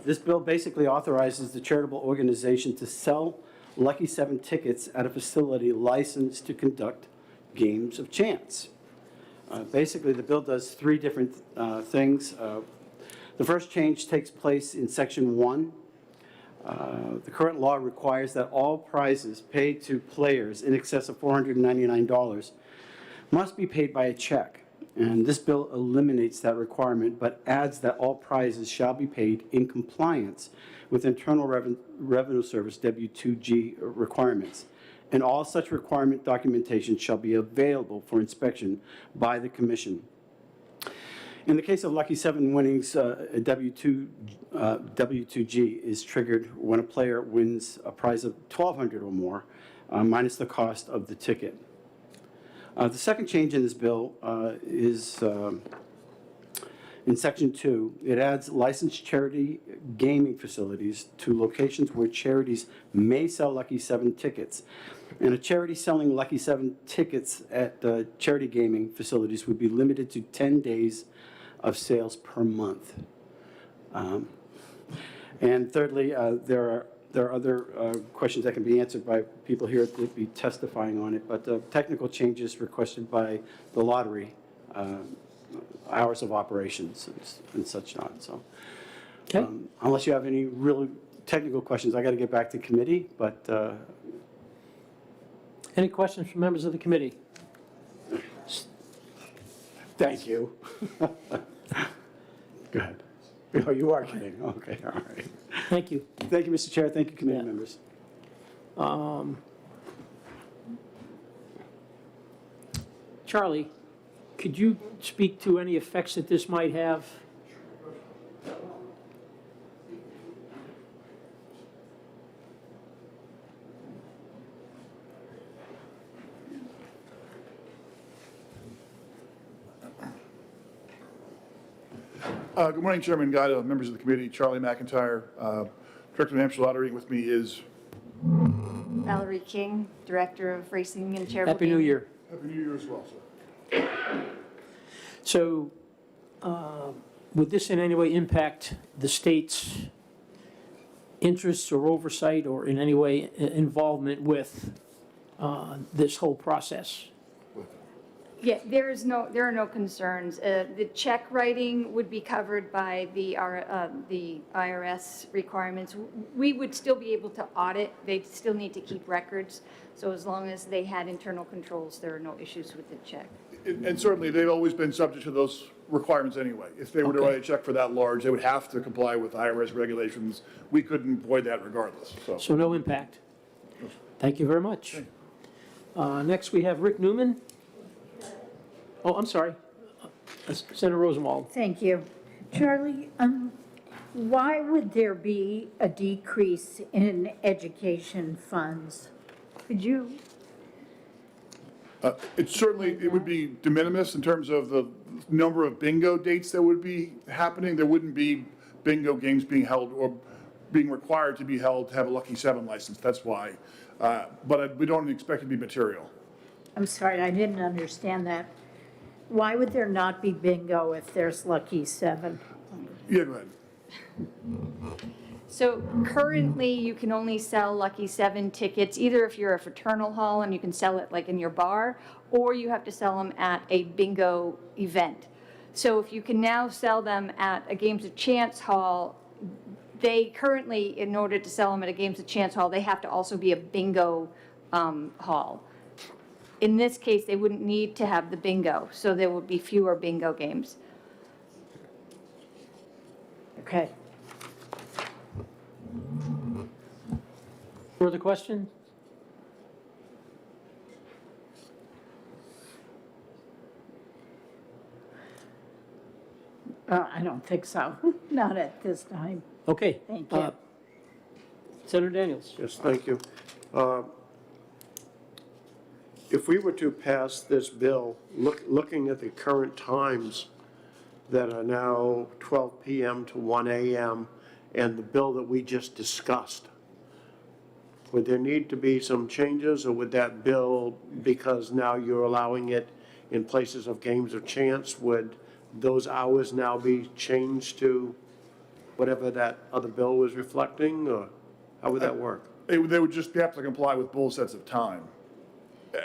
This bill basically authorizes the charitable organization to sell Lucky 7 tickets at a facility licensed to conduct games of chance. Basically, the bill does 3 different things. The first change takes place in Section 1. The current law requires that all prizes paid to players in excess of $499 must be paid by a check. And this bill eliminates that requirement, but adds that all prizes shall be paid in compliance with Internal Revenue Service W2G requirements. And all such requirement documentation shall be available for inspection by the Commission. In the case of Lucky 7 winnings, W2G is triggered when a player wins a prize of $1,200 or more, minus the cost of the ticket. The second change in this bill is in Section 2. It adds licensed charity gaming facilities to locations where charities may sell Lucky 7 tickets. And a charity selling Lucky 7 tickets at charity gaming facilities would be limited to 10 days of sales per month. And thirdly, there are other questions that can be answered by people here that will be testifying on it, but technical changes requested by the lottery, hours of operations and such not, so.
Okay.
Unless you have any really technical questions, I got to get back to committee, but
Any questions from members of the committee?
thank you. Go ahead. Oh, you are kidding. Okay, all right.
Thank you.
Thank you, Mr. Chair. Thank you, committee
Yeah.
members.
Charlie, could you speak to any effects that this might have?
Good morning, Chairman Guida, members of the committee, Charlie McIntyre, Director of the New Hampshire Lottery. With me is
Valerie King, Director of Racing and Charitable
Happy New
Gaming.
Year.
Happy New Year as well, sir.
So, would this in any way impact the state's interests or oversight or in any way involvement with this whole process?
Yeah, there are no concerns. The check writing would be covered by the IRS requirements. We would still be able to audit. They'd still need to keep records. So as long as they had internal controls, there are no issues with the check.
And certainly, they've always been subject to those requirements anyway. If they were to
Okay.
write a check for that large, they would have to comply with IRS regulations. We couldn't avoid that regardless, so.
So no impact? Thank you very much. Next, we have Rick Newman. Oh, I'm sorry. Senator Rosenwald.
Thank you. Charlie, why would there be a decrease in education funds? Could you?
It would be de minimis in terms of the number of bingo dates that would be happening. There wouldn't be bingo games being held or being required to be held to have a Lucky 7 license. That's why. But we don't expect it to be material.
I'm sorry, I didn't understand that. Why would there not be bingo if there's Lucky 7?
Yeah, go ahead.
So currently, you can only sell Lucky 7 tickets, either if you're a fraternal hall and you can sell it like in your bar, or you have to sell them at a bingo event. So if you can now sell them at a Games of Chance hall, they currently, in order to sell them at a Games of Chance hall, they have to also be a bingo hall. In this case, they wouldn't need to have the bingo, so there would be fewer bingo games.
Okay.
Further question?
I don't think so. Not at this time.
Okay.
Thank you.
Senator Daniels.
Yes, thank you. If we were to pass this bill, looking at the current times that are now 12 p.m. to 1 a.m., and the bill that we just discussed, would there need to be some changes, or would that bill, because now you're allowing it in places of Games of Chance, would those hours now be changed to whatever that other bill was reflecting, or how would that work?
They would just have to comply with both sets of time.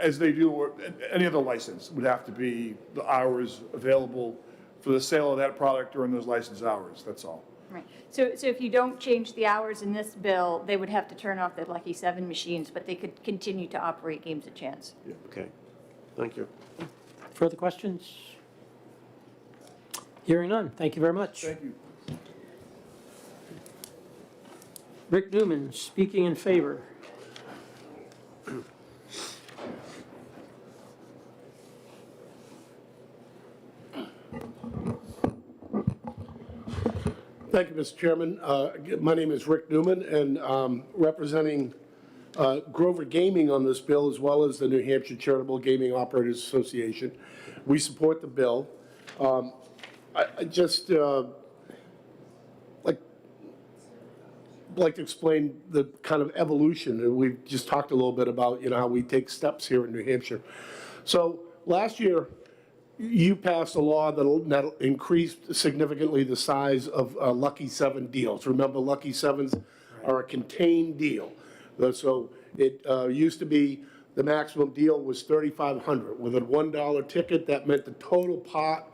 As they do, or any other license would have to be the hours available for the sale of that product during those license hours, that's all.
Right. So if you don't change the hours in this bill, they would have to turn off their Lucky 7 machines, but they could continue to operate Games of Chance.
Okay, thank you.
Further questions? Hearing none. Thank you very much.
Thank you.
Rick Newman, speaking in favor.
Thank you, Mr. Chairman. My name is Rick Newman, and representing Grover Gaming on this bill, as well as the New Hampshire Charitable Gaming Operators Association. We support the bill. I just like to explain the kind of evolution, and we've just talked a little bit about, how we take steps here in New Hampshire. So last year, you passed a law that'll increase significantly the size of Lucky 7 deals. Remember, Lucky 7s are a contained deal. So it used to be the maximum deal was $3,500. With a $1 ticket, that meant the total pot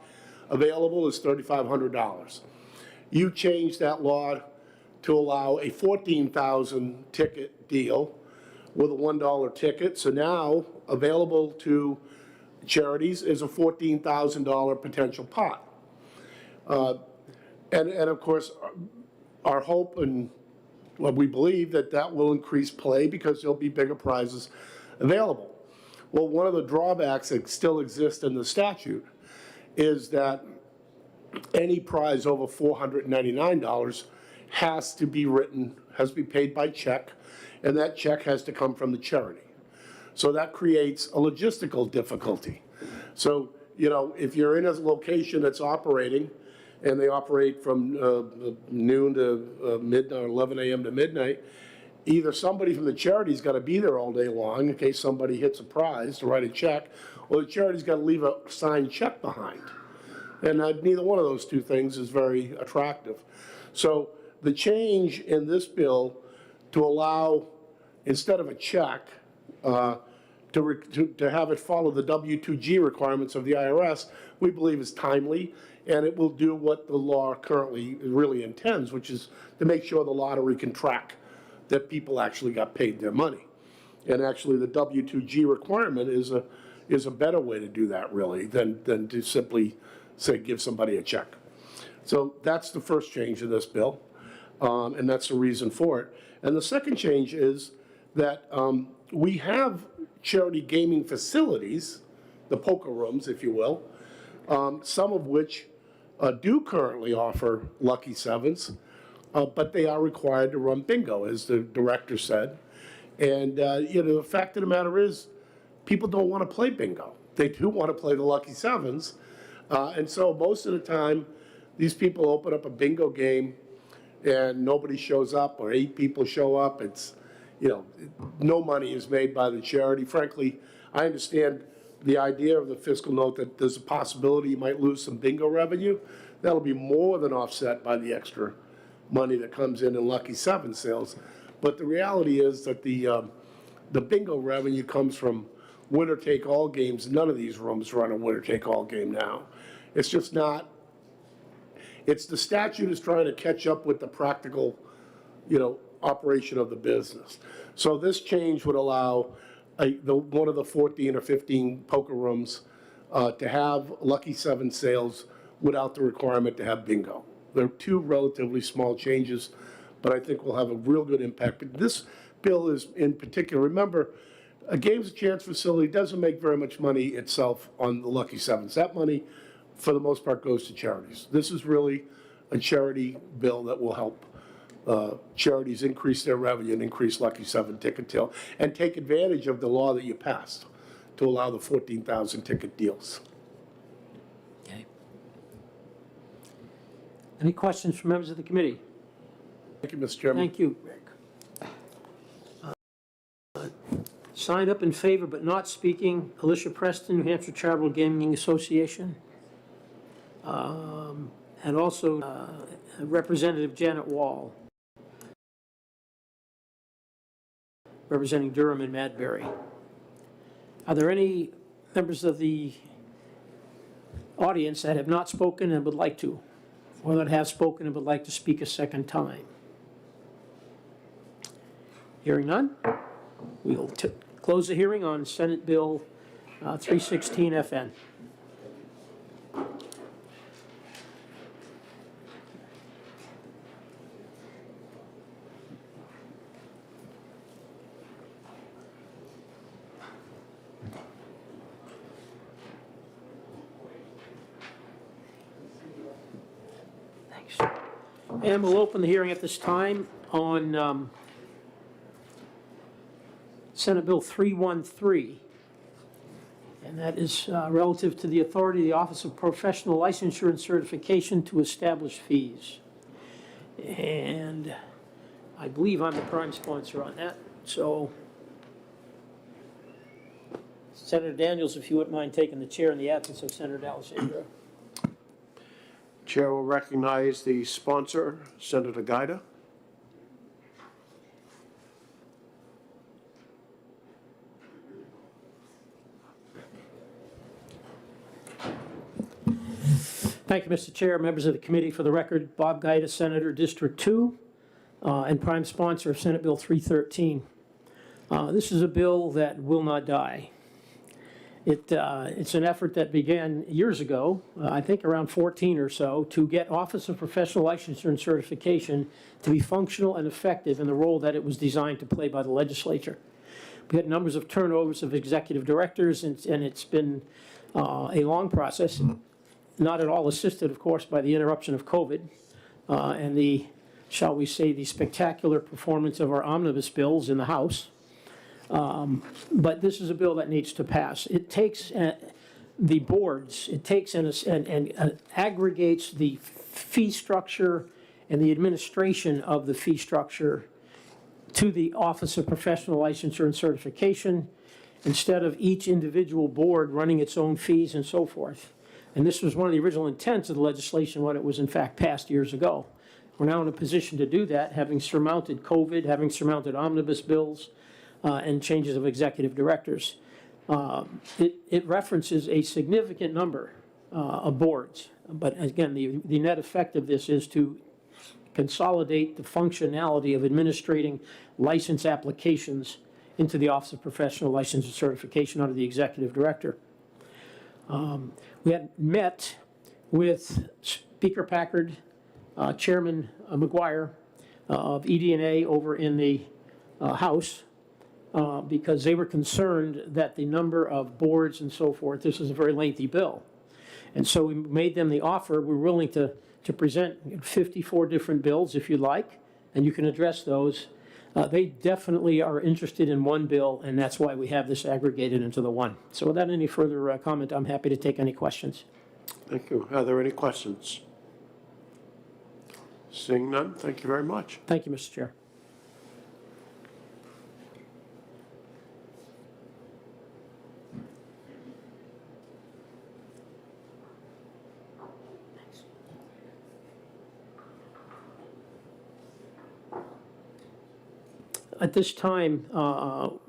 available is $3,500. You changed that law to allow a 14,000 ticket deal with a $1 ticket. So now available to charities is a $14,000 potential pot. And of course, our hope and what we believe that will increase play because there'll be bigger prizes available. Well, one of the drawbacks that still exists in the statute is that any prize over $499 has to be paid by check, and that check has to come from the charity. So that creates a logistical difficulty. So, if you're in a location that's operating, and they operate from noon to midnight, or 11 a.m. to midnight, either somebody from the charity's got to be there all day long in case somebody hits a prize to write a check, or the charity's got to leave a signed check behind. And neither one of those two things is very attractive. So the change in this bill to allow, instead of a check, to have it follow the W-2G requirements of the IRS, we believe is timely, and it will do what the law currently really intends, which is to make sure the lottery can track that people actually got paid their money. And actually, the W-2G requirement is a better way to do that, really, than to simply say, give somebody a check. So that's the first change in this bill, and that's the reason for it. And the second change is that we have charity gaming facilities, the poker rooms, if you will, some of which do currently offer Lucky Sevens, but they are required to run bingo, as the director said. And the fact of the matter is, people don't want to play bingo. They do want to play the Lucky Sevens. And so most of the time, these people open up a bingo game and nobody shows up, or 8 people show up. It's, no money is made by the charity. Frankly, I understand the idea of the fiscal note that there's a possibility you might lose some bingo revenue. That'll be more than offset by the extra money that comes in Lucky 7 sales. But the reality is that the bingo revenue comes from winner-take-all games. None of these rooms run a winner-take-all game now. It's just not. It's the statute is trying to catch up with the practical, operation of the business. So this change would allow one of the 14 or 15 poker rooms to have Lucky 7 sales without the requirement to have bingo. They're two relatively small changes, but I think will have a real good impact. But this bill is in particular, remember, a games chance facility doesn't make very much money itself on the Lucky Sevens. That money, for the most part, goes to charities. This is really a charity bill that will help charities increase their revenue and increase Lucky 7 ticket tail, and take advantage of the law that you passed to allow the 14,000 ticket deals.
Okay. Any questions from members of the committee?
Thank you, Mr. Chairman.
Thank you, Rick. Signed up in favor but not speaking, Alicia Preston, New Hampshire Charitable Gaming Association. And also Representative Janet Wall, representing Durham and Madbury. Are there any members of the audience that have not spoken and would like to, or that have spoken and would like to speak a second time? Hearing none, we'll close the hearing on Senate Bill 316 FN. And we'll open the hearing at this time on Senate Bill 313. And that is relative to the authority of the Office of Professional Licensure and Certification to establish fees. And I believe I'm the prime sponsor on that. So Senator Daniels, if you wouldn't mind taking the chair in the absence of Senator D'Alessandro.
Chair will recognize the sponsor, Senator Gaida.
Thank you, Mr. Chair, members of the committee. For the record, Bob Gaida, Senator, District 2, and prime sponsor of Senate Bill 313. This is a bill that will not die. It's an effort that began years ago, I think around 14 or so, to get Office of Professional Licensure and Certification to be functional and effective in the role that it was designed to play by the legislature. We had numbers of turnovers of executive directors, and it's been a long process, not at all assisted, of course, by the interruption of COVID and the, shall we say, the spectacular performance of our omnibus bills in the House. But this is a bill that needs to pass. It takes the boards, it takes and aggregates the fee structure and the administration of the fee structure to the Office of Professional Licensure and Certification, instead of each individual board running its own fees and so forth. And this was one of the original intents of the legislation when it was in fact passed years ago. We're now in a position to do that, having surmounted COVID, having surmounted omnibus bills, and changes of executive directors. It references a significant number of boards, but again, the net effect of this is to consolidate the functionality of administrating license applications into the Office of Professional License and Certification under the executive director. We had met with Speaker Packard, Chairman McGuire of ED&A over in the House, because they were concerned that the number of boards and so forth, this is a very lengthy bill. And so we made them the offer. We're willing to present 54 different bills if you like, and you can address those. They definitely are interested in one bill, and that's why we have this aggregated into the one. So without any further comment, I'm happy to take any questions.
Thank you. Are there any questions? Seeing none, thank you very much.
Thank you, Mr. Chair. At this time,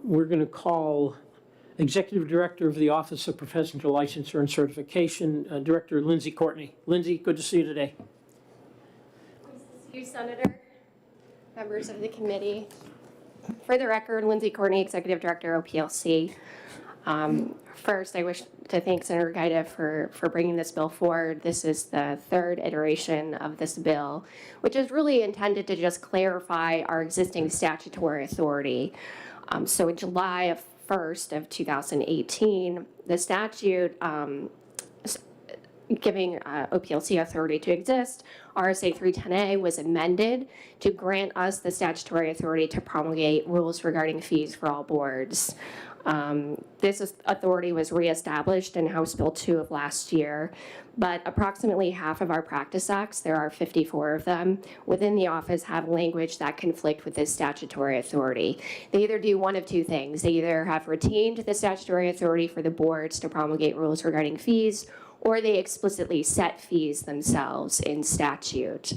we're going to call Executive Director of the Office of Professional Licensure and Certification, Director Lindsay Courtney. Lindsay, good to see you today.
Nice to see you, Senator, members of the committee. For the record, Lindsay Courtney, Executive Director, OPLC. First, I wish to thank Senator Gaida for bringing this bill forward. This is the third iteration of this bill, which is really intended to just clarify our existing statutory authority. So in July 1st of 2018, the statute giving OPLC authority to exist, RSA 310A, was amended to grant us the statutory authority to promulgate rules regarding fees for all boards. This authority was reestablished in House Bill 2 of last year, but approximately half of our practice acts, there are 54 of them, within the office have language that conflict with this statutory authority. They either do one of two things. They either have retained the statutory authority for the boards to promulgate rules regarding fees, or they explicitly set fees themselves in statute.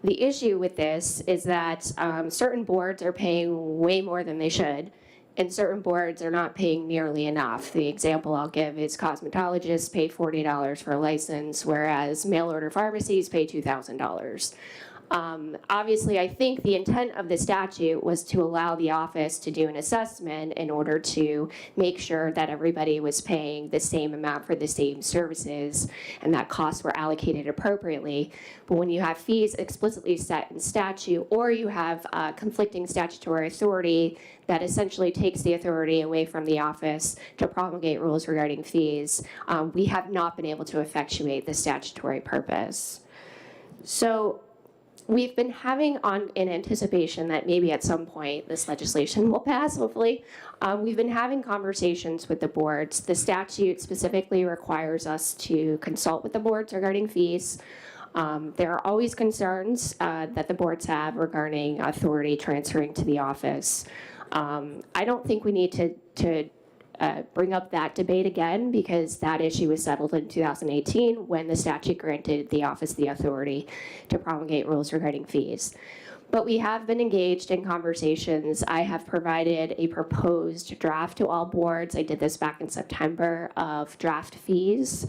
The issue with this is that certain boards are paying way more than they should, and certain boards are not paying nearly enough. The example I'll give is cosmetologists pay $40 for a license, whereas mail order pharmacies pay $2,000. Obviously, I think the intent of the statute was to allow the office to do an assessment in order to make sure that everybody was paying the same amount for the same services and that costs were allocated appropriately. But when you have fees explicitly set in statute, or you have conflicting statutory authority that essentially takes the authority away from the office to promulgate rules regarding fees, we have not been able to effectuate the statutory purpose. So we've been having in anticipation that maybe at some point this legislation will pass, hopefully. We've been having conversations with the boards. The statute specifically requires us to consult with the boards regarding fees. There are always concerns that the boards have regarding authority transferring to the office. I don't think we need to bring up that debate again because that issue was settled in 2018 when the statute granted the office the authority to promulgate rules regarding fees. But we have been engaged in conversations. I have provided a proposed draft to all boards. I did this back in September of draft fees.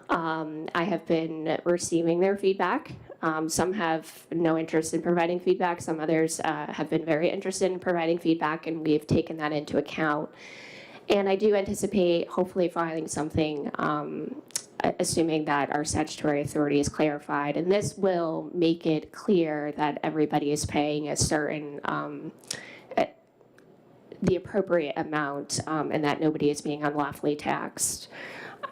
I have been receiving their feedback. Some have no interest in providing feedback. Some others have been very interested in providing feedback, and we've taken that into account. And I do anticipate hopefully filing something, assuming that our statutory authority is clarified. And this will make it clear that everybody is paying a certain, the appropriate amount, and that nobody is being unlawfully taxed.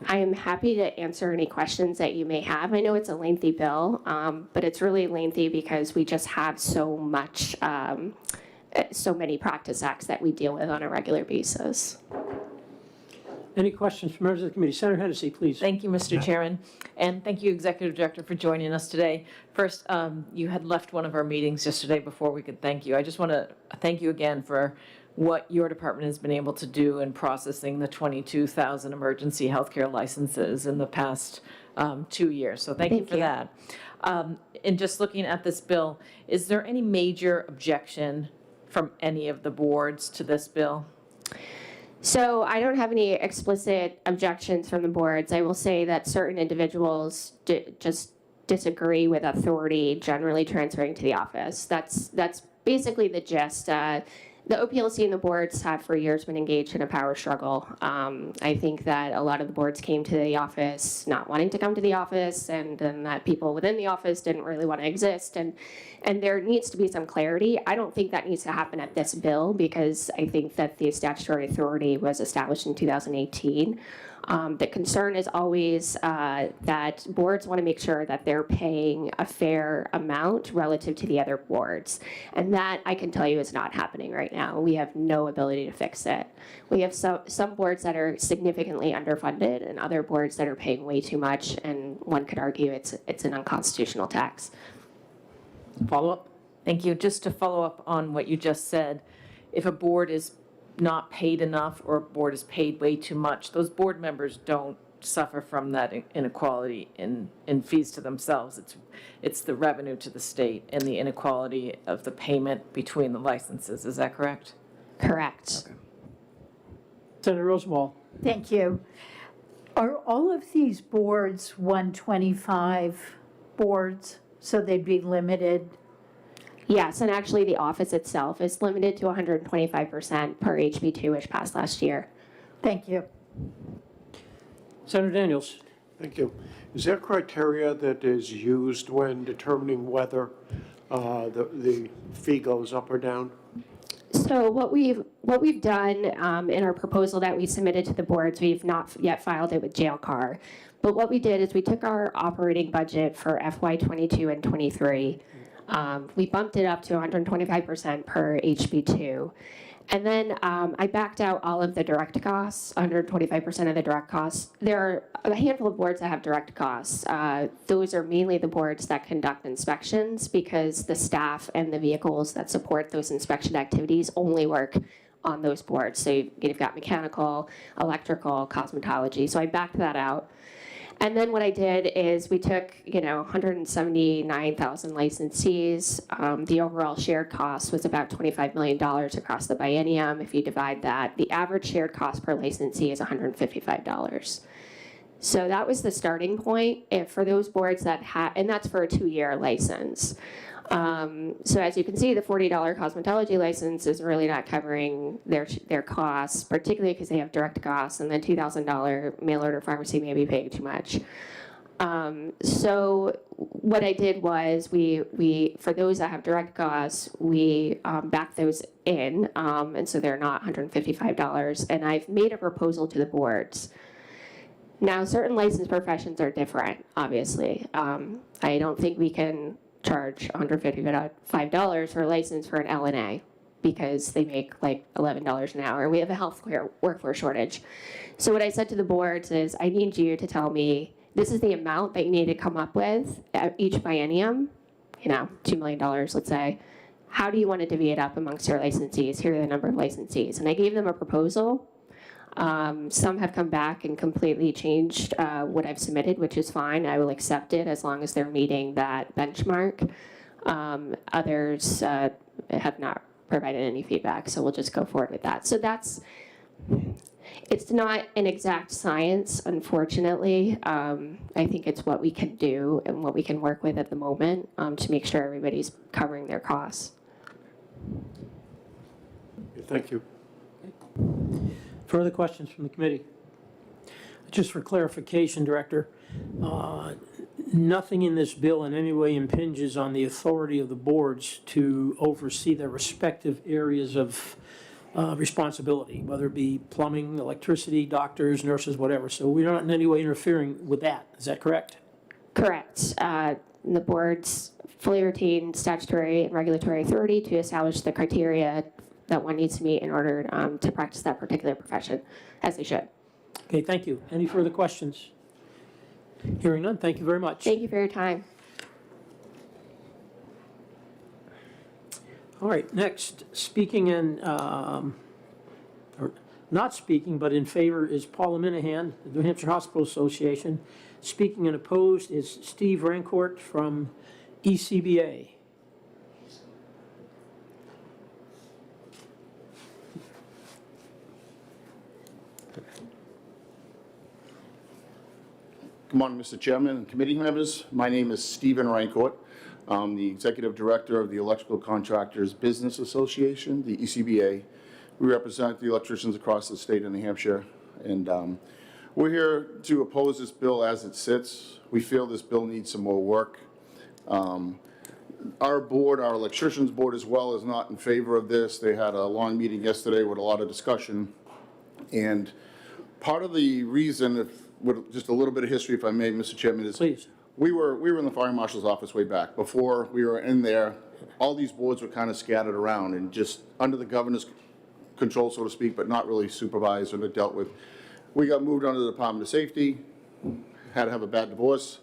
I am happy to answer any questions that you may have. I know it's a lengthy bill, but it's really lengthy because we just have so much, so many practice acts that we deal with on a regular basis.
Any questions from members of the committee? Senator Hennessy, please.
Thank you, Mr. Chairman, and thank you, Executive Director, for joining us today. First, you had left one of our meetings yesterday before we could thank you. I just want to thank you again for what your department has been able to do in processing the 22,000 emergency healthcare licenses in the past 2 years. So thank you for that. And just looking at this bill, is there any major objection from any of the boards to this bill?
So I don't have any explicit objections from the boards. I will say that certain individuals just disagree with authority generally transferring to the office. That's basically the gist. The OPLC and the boards have for years been engaged in a power struggle. I think that a lot of the boards came to the office not wanting to come to the office, and that people within the office didn't really want to exist. And there needs to be some clarity. I don't think that needs to happen at this bill because I think that the statutory authority was established in 2018. The concern is always that boards want to make sure that they're paying a fair amount relative to the other boards. And that, I can tell you, is not happening right now. We have no ability to fix it. We have some boards that are significantly underfunded and other boards that are paying way too much, and one could argue it's an unconstitutional tax.
Follow up? Thank you. Just to follow up on what you just said, if a board is not paid enough or a board is paid way too much, those board members don't suffer from that inequality in fees to themselves. It's the revenue to the state and the inequality of the payment between the licenses. Is that correct?
Correct.
Okay.
Senator Rosenwald.
Thank you. Are all of these boards 125 boards, so they'd be limited?
Yes, and actually the office itself is limited to 125% per HB2, which passed last year.
Thank you.
Senator Daniels.
Thank you. Is there criteria that is used when determining whether the fee goes up or down?
So what we've done in our proposal that we submitted to the boards, we've not yet filed it with JLCAR, but what we did is we took our operating budget for FY22 and 23. We bumped it up to 125% per HB2. And then I backed out all of the direct costs, 125% of the direct costs. There are a handful of boards that have direct costs. Those are mainly the boards that conduct inspections because the staff and the vehicles that support those inspection activities only work on those boards. So you've got mechanical, electrical, cosmetology. So I backed that out. And then what I did is we took, 179,000 licensees. The overall shared cost was about $25 million across the biennium. If you divide that, the average shared cost per licensee is $155. So that was the starting point for those boards that and that's for a 2-year license. So as you can see, the $40 cosmetology license is really not covering their costs, particularly because they have direct costs, and the $2,000 mail order pharmacy may be paying too much. So what I did was we for those that have direct costs, we back those in, and so they're not $155. And I've made a proposal to the boards. Now, certain licensed professions are different, obviously. I don't think we can charge $155 for a license for an LNA because they make like $11 an hour. We have a healthcare workforce shortage. So what I said to the boards is, I need you to tell me this is the amount that you need to come up with at each biennium, $2 million, let's say. How do you want to divvy it up amongst your licensees? Here are the number of licensees. And I gave them a proposal. Some have come back and completely changed what I've submitted, which is fine. I will accept it as long as they're meeting that benchmark. Others have not provided any feedback, so we'll just go forward with that. So it's not an exact science, unfortunately. I think it's what we can do and what we can work with at the moment to make sure everybody's covering their costs.
Thank you.
Further questions from the committee? Just for clarification, Director, nothing in this bill in any way impinges on the authority of the boards to oversee their respective areas of responsibility, whether it be plumbing, electricity, doctors, nurses, whatever. So we're not in any way interfering with that. Is that correct?
Correct. The boards fully retain statutory and regulatory authority to establish the criteria that one needs to meet in order to practice that particular profession, as they should.
Okay, thank you. Any further questions? Hearing none, thank you very much.
Thank you for your time.
All right, next, speaking in, or not speaking, but in favor is Paula Minahan, the New Hampshire Hospital Association. Speaking and opposed is Steve Rancourt from ECBA.
Good morning, Mr. Chairman and committee members. My name is Stephen Rancourt. I'm the Executive Director of the Electrical Contractors Business Association, the ECBA. We represent the electricians across the state of New Hampshire, and we're here to oppose this bill as it sits. We feel this bill needs some more work. Our board, our electricians board as well, is not in favor of this. They had a long meeting yesterday with a lot of discussion, and part of the reason, with just a little bit of history, if I may, Mr. Chairman, is
Please.
we were in the fire marshal's office way back. Before we were in there, all these boards were kind of scattered around and just under the governor's control, so to speak, but not really supervised or dealt with. We got moved under the Department of Safety, had to have a bad divorce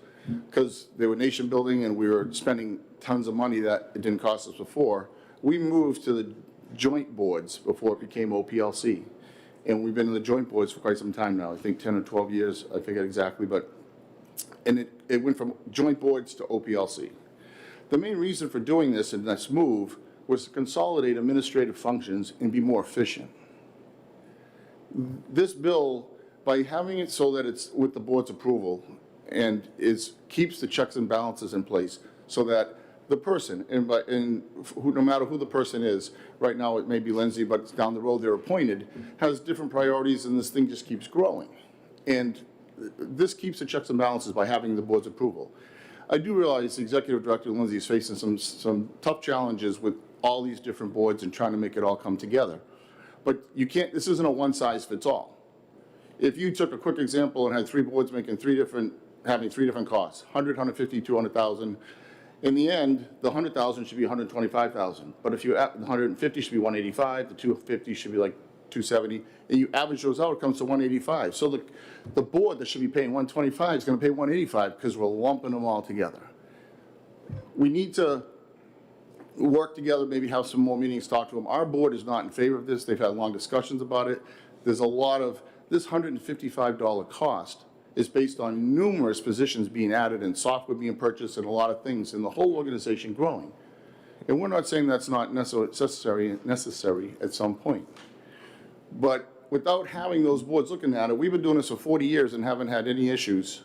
because they were nation building and we were spending tons of money that it didn't cost us before. We moved to the joint boards before it became OPLC. And we've been in the joint boards for quite some time now, I think 10 or 12 years, I forget exactly, and it went from joint boards to OPLC. The main reason for doing this in this move was to consolidate administrative functions and be more efficient. This bill, by having it so that it's with the board's approval and keeps the checks and balances in place so that the person, no matter who the person is, right now it may be Lindsay, but down the road they're appointed, has different priorities and this thing just keeps growing. And this keeps the checks and balances by having the board's approval. I do realize the Executive Director Lindsay is facing some tough challenges with all these different boards and trying to make it all come together. But you can't, this isn't a one size fits all. If you took a quick example and had three boards having three different costs, 100, 150, 200,000, in the end, the 100,000 should be 125,000. But if you, the 150 should be 185, the 250 should be like 270, and you average those out, it comes to 185. So the board that should be paying 125 is going to pay 185 because we're lumping them all together. We need to work together, maybe have some more meetings, talk to them. Our board is not in favor of this. They've had long discussions about it. There's a lot of, this $155 cost is based on numerous positions being added and software being purchased and a lot of things and the whole organization growing. And we're not saying that's not necessary at some point. But without having those boards looking at it, we've been doing this for 40 years and haven't had any issues,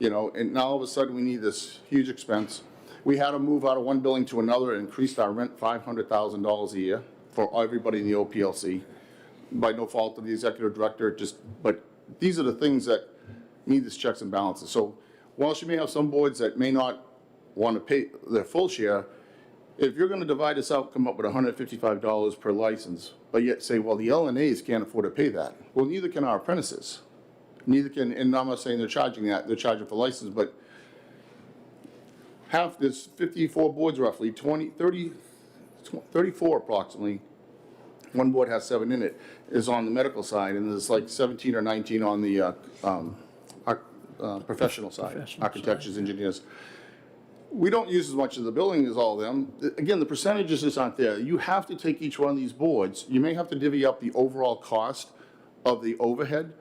and now all of a sudden we need this huge expense. We had to move out of one building to another and increased our rent $500,000 a year for everybody in the OPLC by no fault of the Executive Director, but these are the things that need this checks and balances. So whilst you may have some boards that may not want to pay their full share, if you're going to divide this out, come up with $155 per license, but yet say, well, the LNAs can't afford to pay that. Well, neither can our apprentices. Neither can, and I'm not saying they're charging that, they're charging for license, but there's 54 boards roughly, 34 approximately. One board has 7 in it, is on the medical side, and there's like 17 or 19 on the professional side, architects, engineers. We don't use as much of the building as all of them. Again, the percentages just aren't there. You have to take each one of these boards. You may have to divvy up the overall cost
of the overhead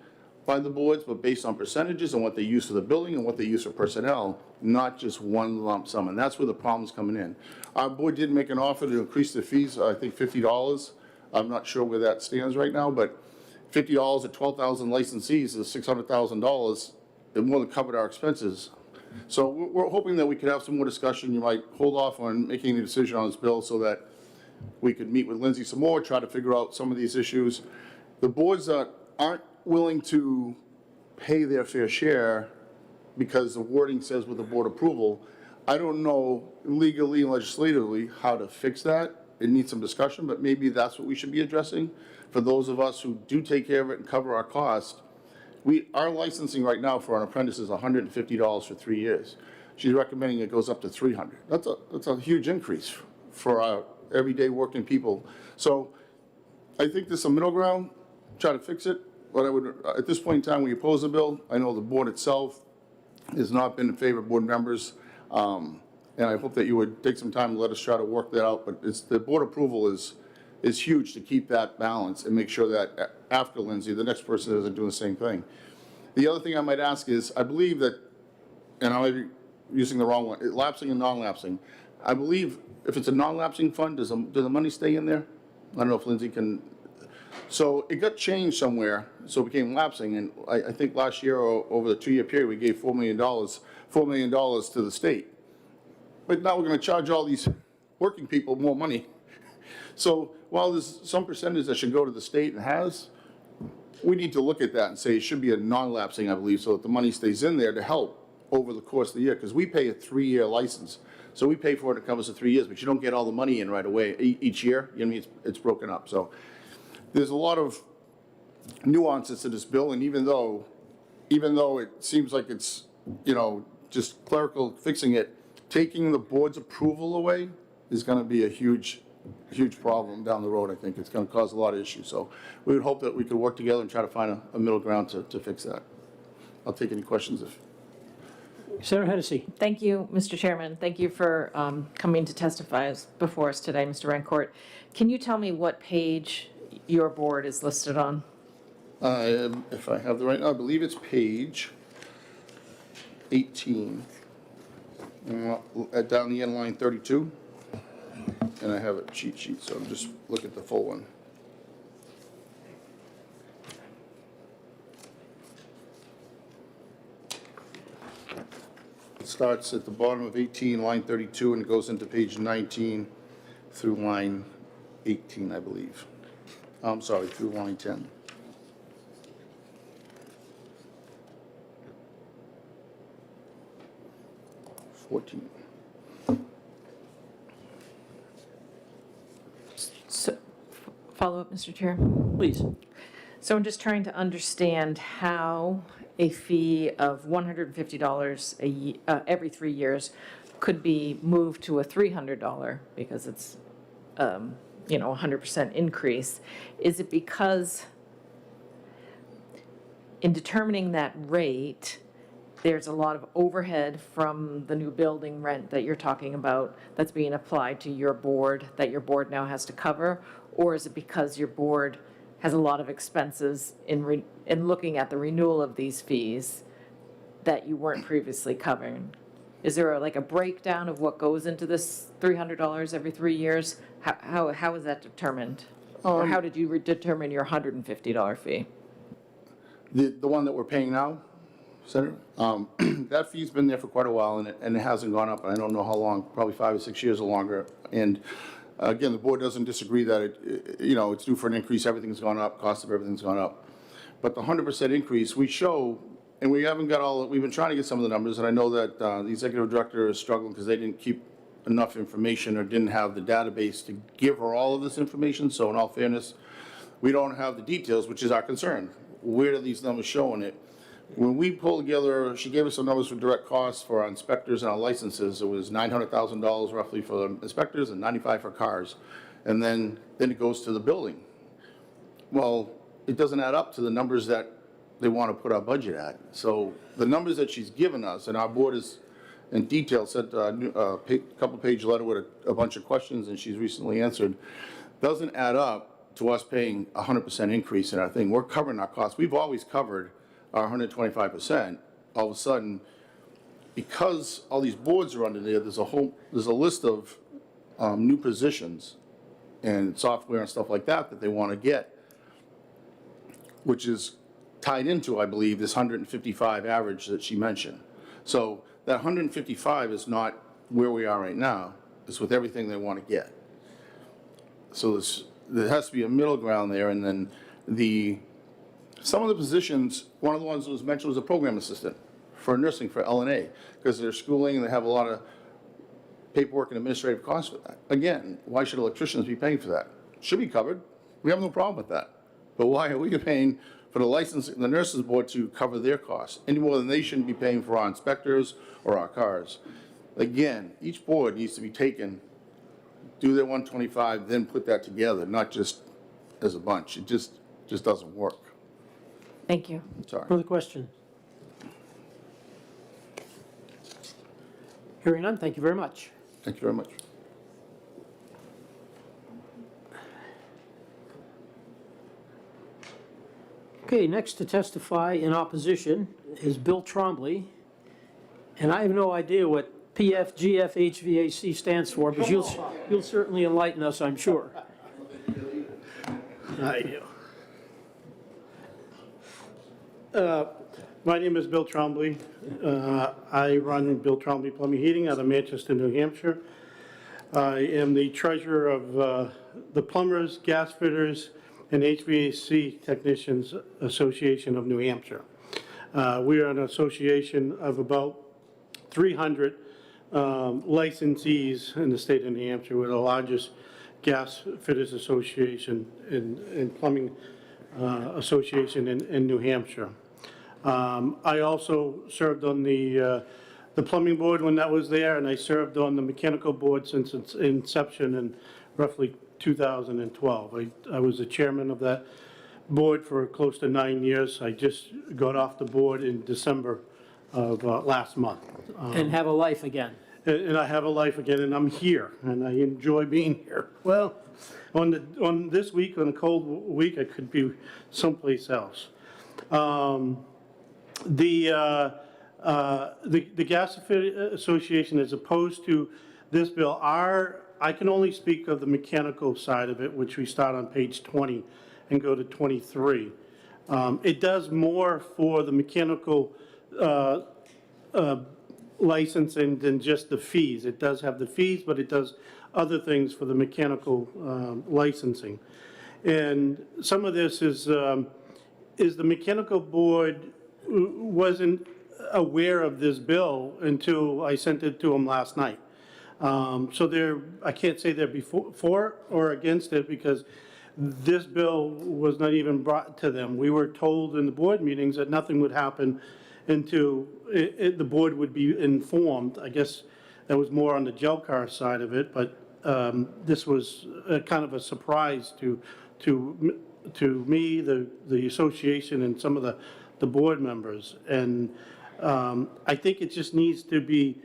by the boards, but based on percentages and what they use for the building and what they use for personnel, not just one lump sum, and that's where the problem's coming in. Our board did make an offer to increase the fees, I think $50. I'm not sure where that stands right now, but $50 at 12,000 licensees is $600,000. It more than covered our expenses. So we're hoping that we could have some more discussion. You might hold off on making a decision on this bill so that we could meet with Lindsay some more, try to figure out some of these issues. The boards that aren't willing to pay their fair share because the wording says with the board approval, I don't know legally and legislatively how to fix that. It needs some discussion, but maybe that's what we should be addressing. For those of us who do take care of it and cover our cost, our licensing right now for an apprentice is $150 for 3 years. She's recommending it goes up to $300. That's a huge increase for our everyday working people. So I think there's some middle ground, try to fix it. But I would, at this point in time, we oppose the bill. I know the board itself has not been in favor of board members. And I hope that you would take some time to let us try to work that out. But the board approval is huge to keep that balance and make sure that after Lindsay, the next person isn't doing the same thing. The other thing I might ask is, I believe that, and I might be using the wrong one, lapsing and non-lapsing. I believe if it's a non-lapsing fund, does the money stay in there? I don't know if Lindsay can. So it got changed somewhere, so it became lapsing, and I think last year or over the 2-year period, we gave $4 million to the state. But now we're gonna charge all these working people more money. So while there's some percentage that should go to the state and has, we need to look at that and say it should be a non-lapsing, I believe, so that the money stays in there to help over the course of the year, because we pay a 3-year license. So we pay for it, it covers the 3 years, but you don't get all the money in right away each year. You know what I mean? It's broken up. So there's a lot of nuances to this bill, and even though it seems like it's, just clerical fixing it, taking the board's approval away is gonna be a huge problem down the road. I think it's gonna cause a lot of issues. So we would hope that we could work together and try to find a middle ground to fix that. I'll take any questions if.
Senator Hennessy.
Thank you, Mr. Chairman. Thank you for coming to testify before us today, Mr. Rancourt. Can you tell me what page your board is listed on?
If I have the right, I believe it's page 18. Down the end, line 32. And I have a cheat sheet, so I'm just look at the full one. It starts at the bottom of 18, line 32, and it goes into page 19 through line 18, I believe. I'm sorry, through line 10.
So, follow up, Mr. Chair?
Please.
So I'm just trying to understand how a fee of $150 every 3 years could be moved to a $300 because it's, 100% increase. Is it because in determining that rate, there's a lot of overhead from the new building rent that you're talking about that's being applied to your board, that your board now has to cover? Or is it because your board has a lot of expenses in looking at the renewal of these fees that you weren't previously covering? Is there a breakdown of what goes into this $300 every 3 years? How is that determined? Or how did you determine your $150 fee?
The one that we're paying now, Senator, that fee's been there for quite a while, and it hasn't gone up, and I don't know how long, probably 5 or 6 years or longer. And again, the board doesn't disagree that it's due for an increase. Everything's gone up, cost of everything's gone up. But the 100% increase, we show, and we haven't got we've been trying to get some of the numbers, and I know that the executive director is struggling because they didn't keep enough information or didn't have the database to give her all of this information. So in all fairness, we don't have the details, which is our concern. Where do these numbers showing it? When we pulled together, she gave us some numbers for direct costs for our inspectors and our licenses. It was $900,000 roughly for the inspectors and $95,000 for cars. And then it goes to the building. Well, it doesn't add up to the numbers that they want to put our budget at. So the numbers that she's given us, and our board is in detail sent a couple-page letter with a bunch of questions, and she's recently answered, doesn't add up to us paying 100% increase in our thing. We're covering our costs. We've always covered our 125%. All of a sudden, because all these boards are under there, there's a list of new positions and software and stuff like that that they want to get, which is tied into, I believe, this 155 average that she mentioned. So that 155 is not where we are right now. It's with everything they want to get. So there has to be a middle ground there, and then some of the positions, one of the ones that was mentioned was a program assistant for nursing for LNA, because they're schooling and they have a lot of paperwork and administrative costs for that. Again, why should electricians be paying for that? Should be covered. We have no problem with that. But why are we paying for the nurses board to cover their costs any more than they shouldn't be paying for our inspectors or our cars? Again, each board needs to be taken, do their 125, then put that together, not just as a bunch. It just doesn't work.
Thank you.
Sorry.
Further question? Hearing none, thank you very much.
Thank you very much.
Okay, next to testify in opposition is Bill Trombley. And I have no idea what PFGF HVAC stands for, but you'll certainly enlighten us, I'm sure.
I do. My name is Bill Trombley. I run Bill Trombley Plumbing Heating out of Manchester, New Hampshire. I am the treasurer of the Plumbers, Gas Fitters, and HVAC Technicians Association of New Hampshire. We are an association of about 300 licensees in the state of New Hampshire. We're the largest gas fitters association and plumbing association in New Hampshire. I also served on the plumbing board when that was there, and I served on the mechanical board since its inception in roughly 2012. I was the chairman of that board for close to 9 years. I just got off the board in December of last month.
And have a life again.
And I have a life again, and I'm here, and I enjoy being here. Well, on this week, on a cold week, I could be someplace else. The Gas Association, as opposed to this bill, I can only speak of the mechanical side of it, which we start on page 20 and go to 23. It does more for the mechanical licensing than just the fees. It does have the fees, but it does other things for the mechanical licensing. And some of this is the mechanical board wasn't aware of this bill until I sent it to them last night. So I can't say they're for or against it, because this bill was not even brought to them. We were told in the board meetings that nothing would happen until the board would be informed. I guess that was more on the gel car side of it, but this was kind of a surprise to me, the association, and some of the board members. And I think it just needs to be,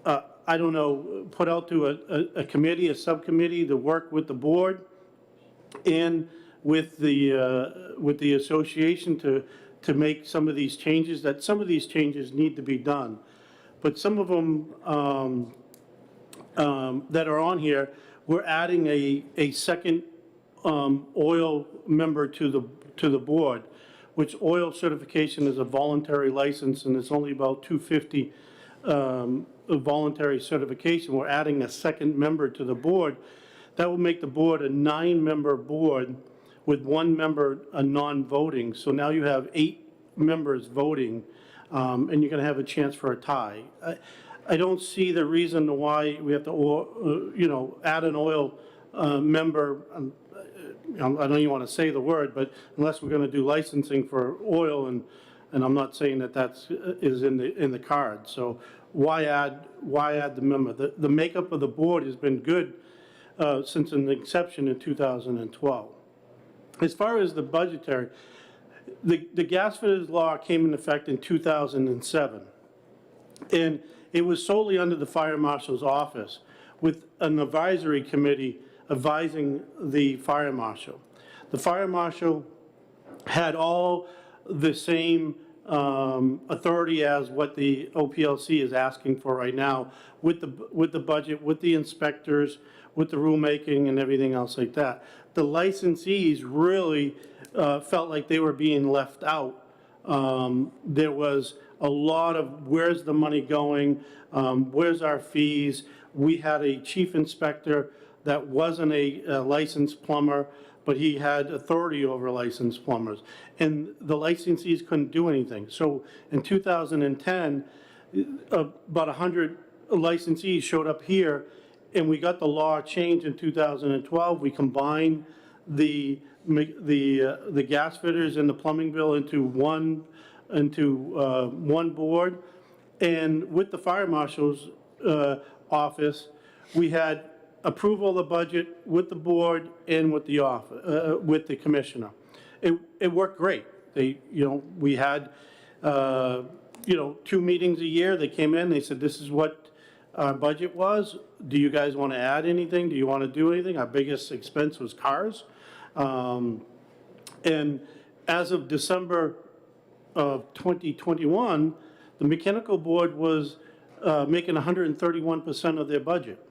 I don't know, put out to a committee, a subcommittee, to work with the board and with the association to make some of these changes. That some of these changes need to be done, but some of them that are on here, we're adding a second oil member to the board, which oil certification is a voluntary license, and it's only about $250 a voluntary certification. We're adding a second member to the board. That will make the board a 9-member board with 1 member non-voting. So now you have 8 members voting, and you're going to have a chance for a tie. I don't see the reason why we have to, add an oil member. I don't even want to say the word, but unless we're going to do licensing for oil, and I'm not saying that is in the card. So why add the member? The makeup of the board has been good since an inception in 2012. As far as the budgetary, the gas fitters law came into effect in 2007, and it was solely under the fire marshal's office, with an advisory committee advising the fire marshal. The fire marshal had all the same authority as what the OPLC is asking for right now with the budget, with the inspectors, with the rulemaking and everything else like that. The licensees really felt like they were being left out. There was a lot of where's the money going, where's our fees. We had a chief inspector that wasn't a licensed plumber, but he had authority over licensed plumbers. And the licensees couldn't do anything. So in 2010, about 100 licensees showed up here, and we got the law changed in 2012. We combined the gas fitters and the plumbing bill into one board. And with the fire marshal's office, we had approval of the budget with the board and with the office, with the commissioner. It worked great. We had 2 meetings a year. They came in, they said, this is what our budget was. Do you guys want to add anything? Do you want to do anything? Our biggest expense was cars. And as of December of 2021, the mechanical board was making 131% of their budget.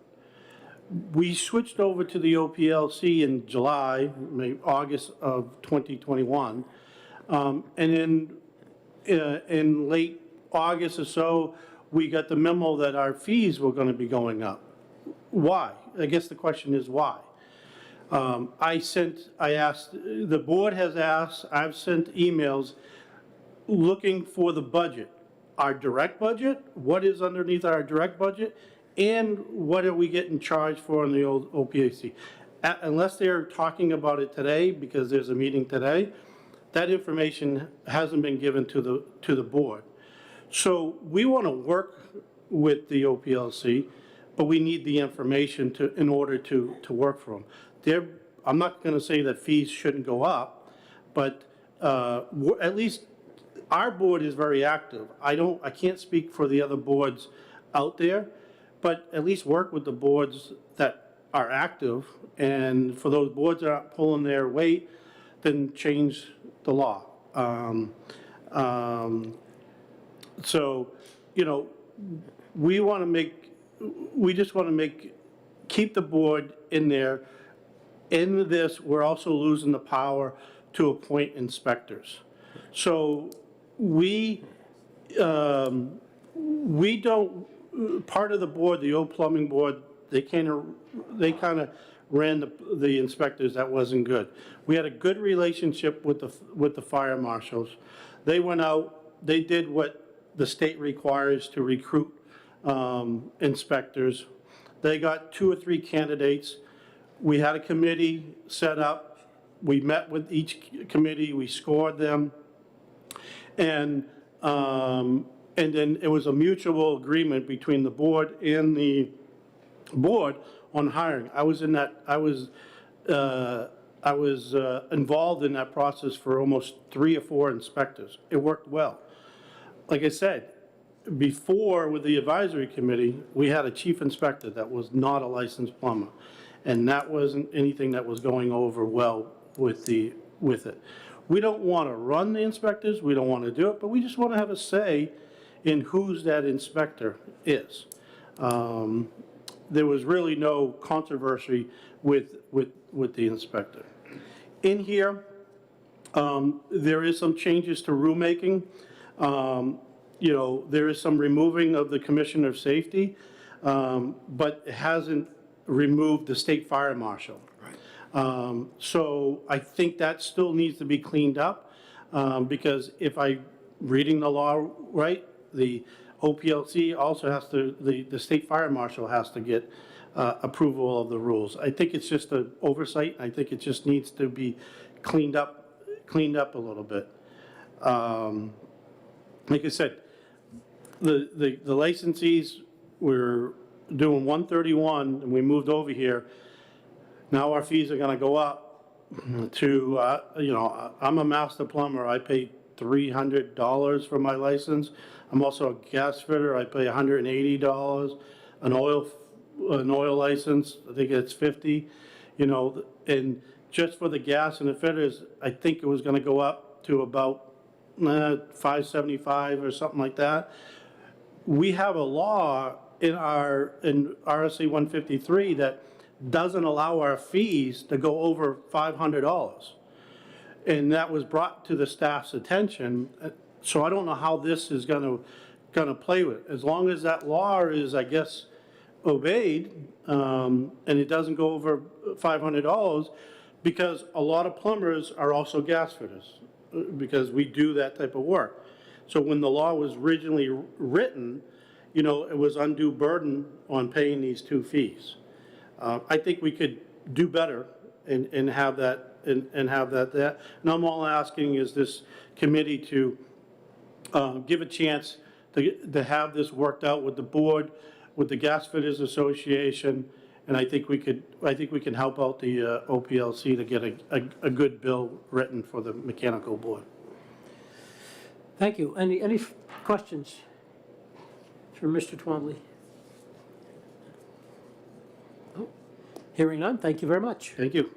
We switched over to the OPLC in July, maybe August of 2021. And then in late August or so, we got the memo that our fees were going to be going up. Why? I guess the question is why. I asked, the board has asked, I've sent emails looking for the budget, our direct budget, what is underneath our direct budget, and what are we getting charged for in the old OPAC. Unless they're talking about it today, because there's a meeting today, that information hasn't been given to the board. So we want to work with the OPLC, but we need the information in order to work for them. I'm not going to say that fees shouldn't go up, but at least our board is very active. I can't speak for the other boards out there, but at least work with the boards that are active, and for those boards that aren't pulling their weight, then change the law. So, we just want to keep the board in there. In this, we're also losing the power to appoint inspectors. So we don't, part of the board, the old plumbing board, they kind of ran the inspectors. That wasn't good. We had a good relationship with the fire marshals. They went out, they did what the state requires to recruit inspectors. They got 2 or 3 candidates. We had a committee set up. We met with each committee. We scored them. And then it was a mutual agreement between the board and the board on hiring. I was involved in that process for almost 3 or 4 inspectors. It worked well. Like I said, before with the advisory committee, we had a chief inspector that was not a licensed plumber. And that wasn't anything that was going over well with it. We don't want to run the inspectors, we don't want to do it, but we just want to have a say in who's that inspector is. There was really no controversy with the inspector. In here, there is some changes to rulemaking. There is some removing of the Commissioner of Safety, but it hasn't removed the state fire marshal. Right. So I think that still needs to be cleaned up, because if I'm reading the law right, the OPLC also has to, the state fire marshal has to get approval of the rules. I think it's just an oversight. I think it just needs to be cleaned up a little bit. Like I said, the licensees were doing 131, and we moved over here. Now our fees are going to go up to, I'm a master plumber. I pay $300 for my license. I'm also a gas fitter. I pay $180. An oil license, I think it's $50. And just for the gas and the fitters, I think it was gonna go up to about $5.75 or something like that. We have a law in RSA 153 that doesn't allow our fees to go over $500. And that was brought to the staff's attention, so I don't know how this is gonna play with it. As long as that law is, I guess, obeyed, and it doesn't go over $500, because a lot of plumbers are also gas fitters, because we do that type of work. So when the law was originally written, you know, it was undue burden on paying these two fees. I think we could do better and have that, and have that there. And I'm all asking is this committee to give a chance to have this worked out with the board, with the Gas Fitters Association, and I think we can help out the OPLC to get a good bill written for the mechanical board.
Thank you. Any questions for Mr. Trombley? Oh, hearing none, thank you very much.
Thank you.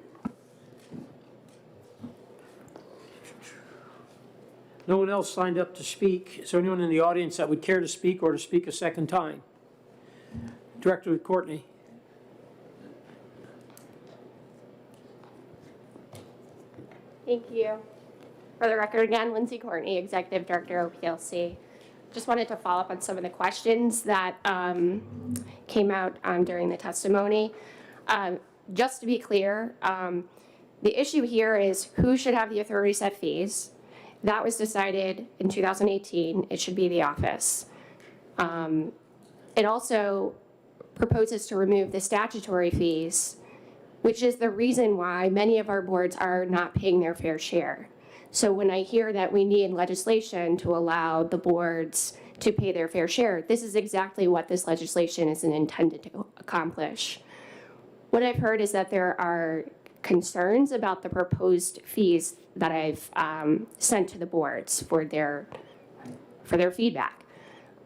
No one else signed up to speak. Is there anyone in the audience that would care to speak or to speak a second time? Director Courtney.
Thank you. For the record again, Lindsay Courtney, Executive Director, OPLC. Just wanted to follow up on some of the questions that came out during the testimony. Just to be clear, the issue here is who should have the authority to set fees. That was decided in 2018. It should be the office. It also proposes to remove the statutory fees, which is the reason why many of our boards are not paying their fair share. So when I hear that we need legislation to allow the boards to pay their fair share, this is exactly what this legislation is intended to accomplish. What I've heard is that there are concerns about the proposed fees that I've sent to the boards for their feedback.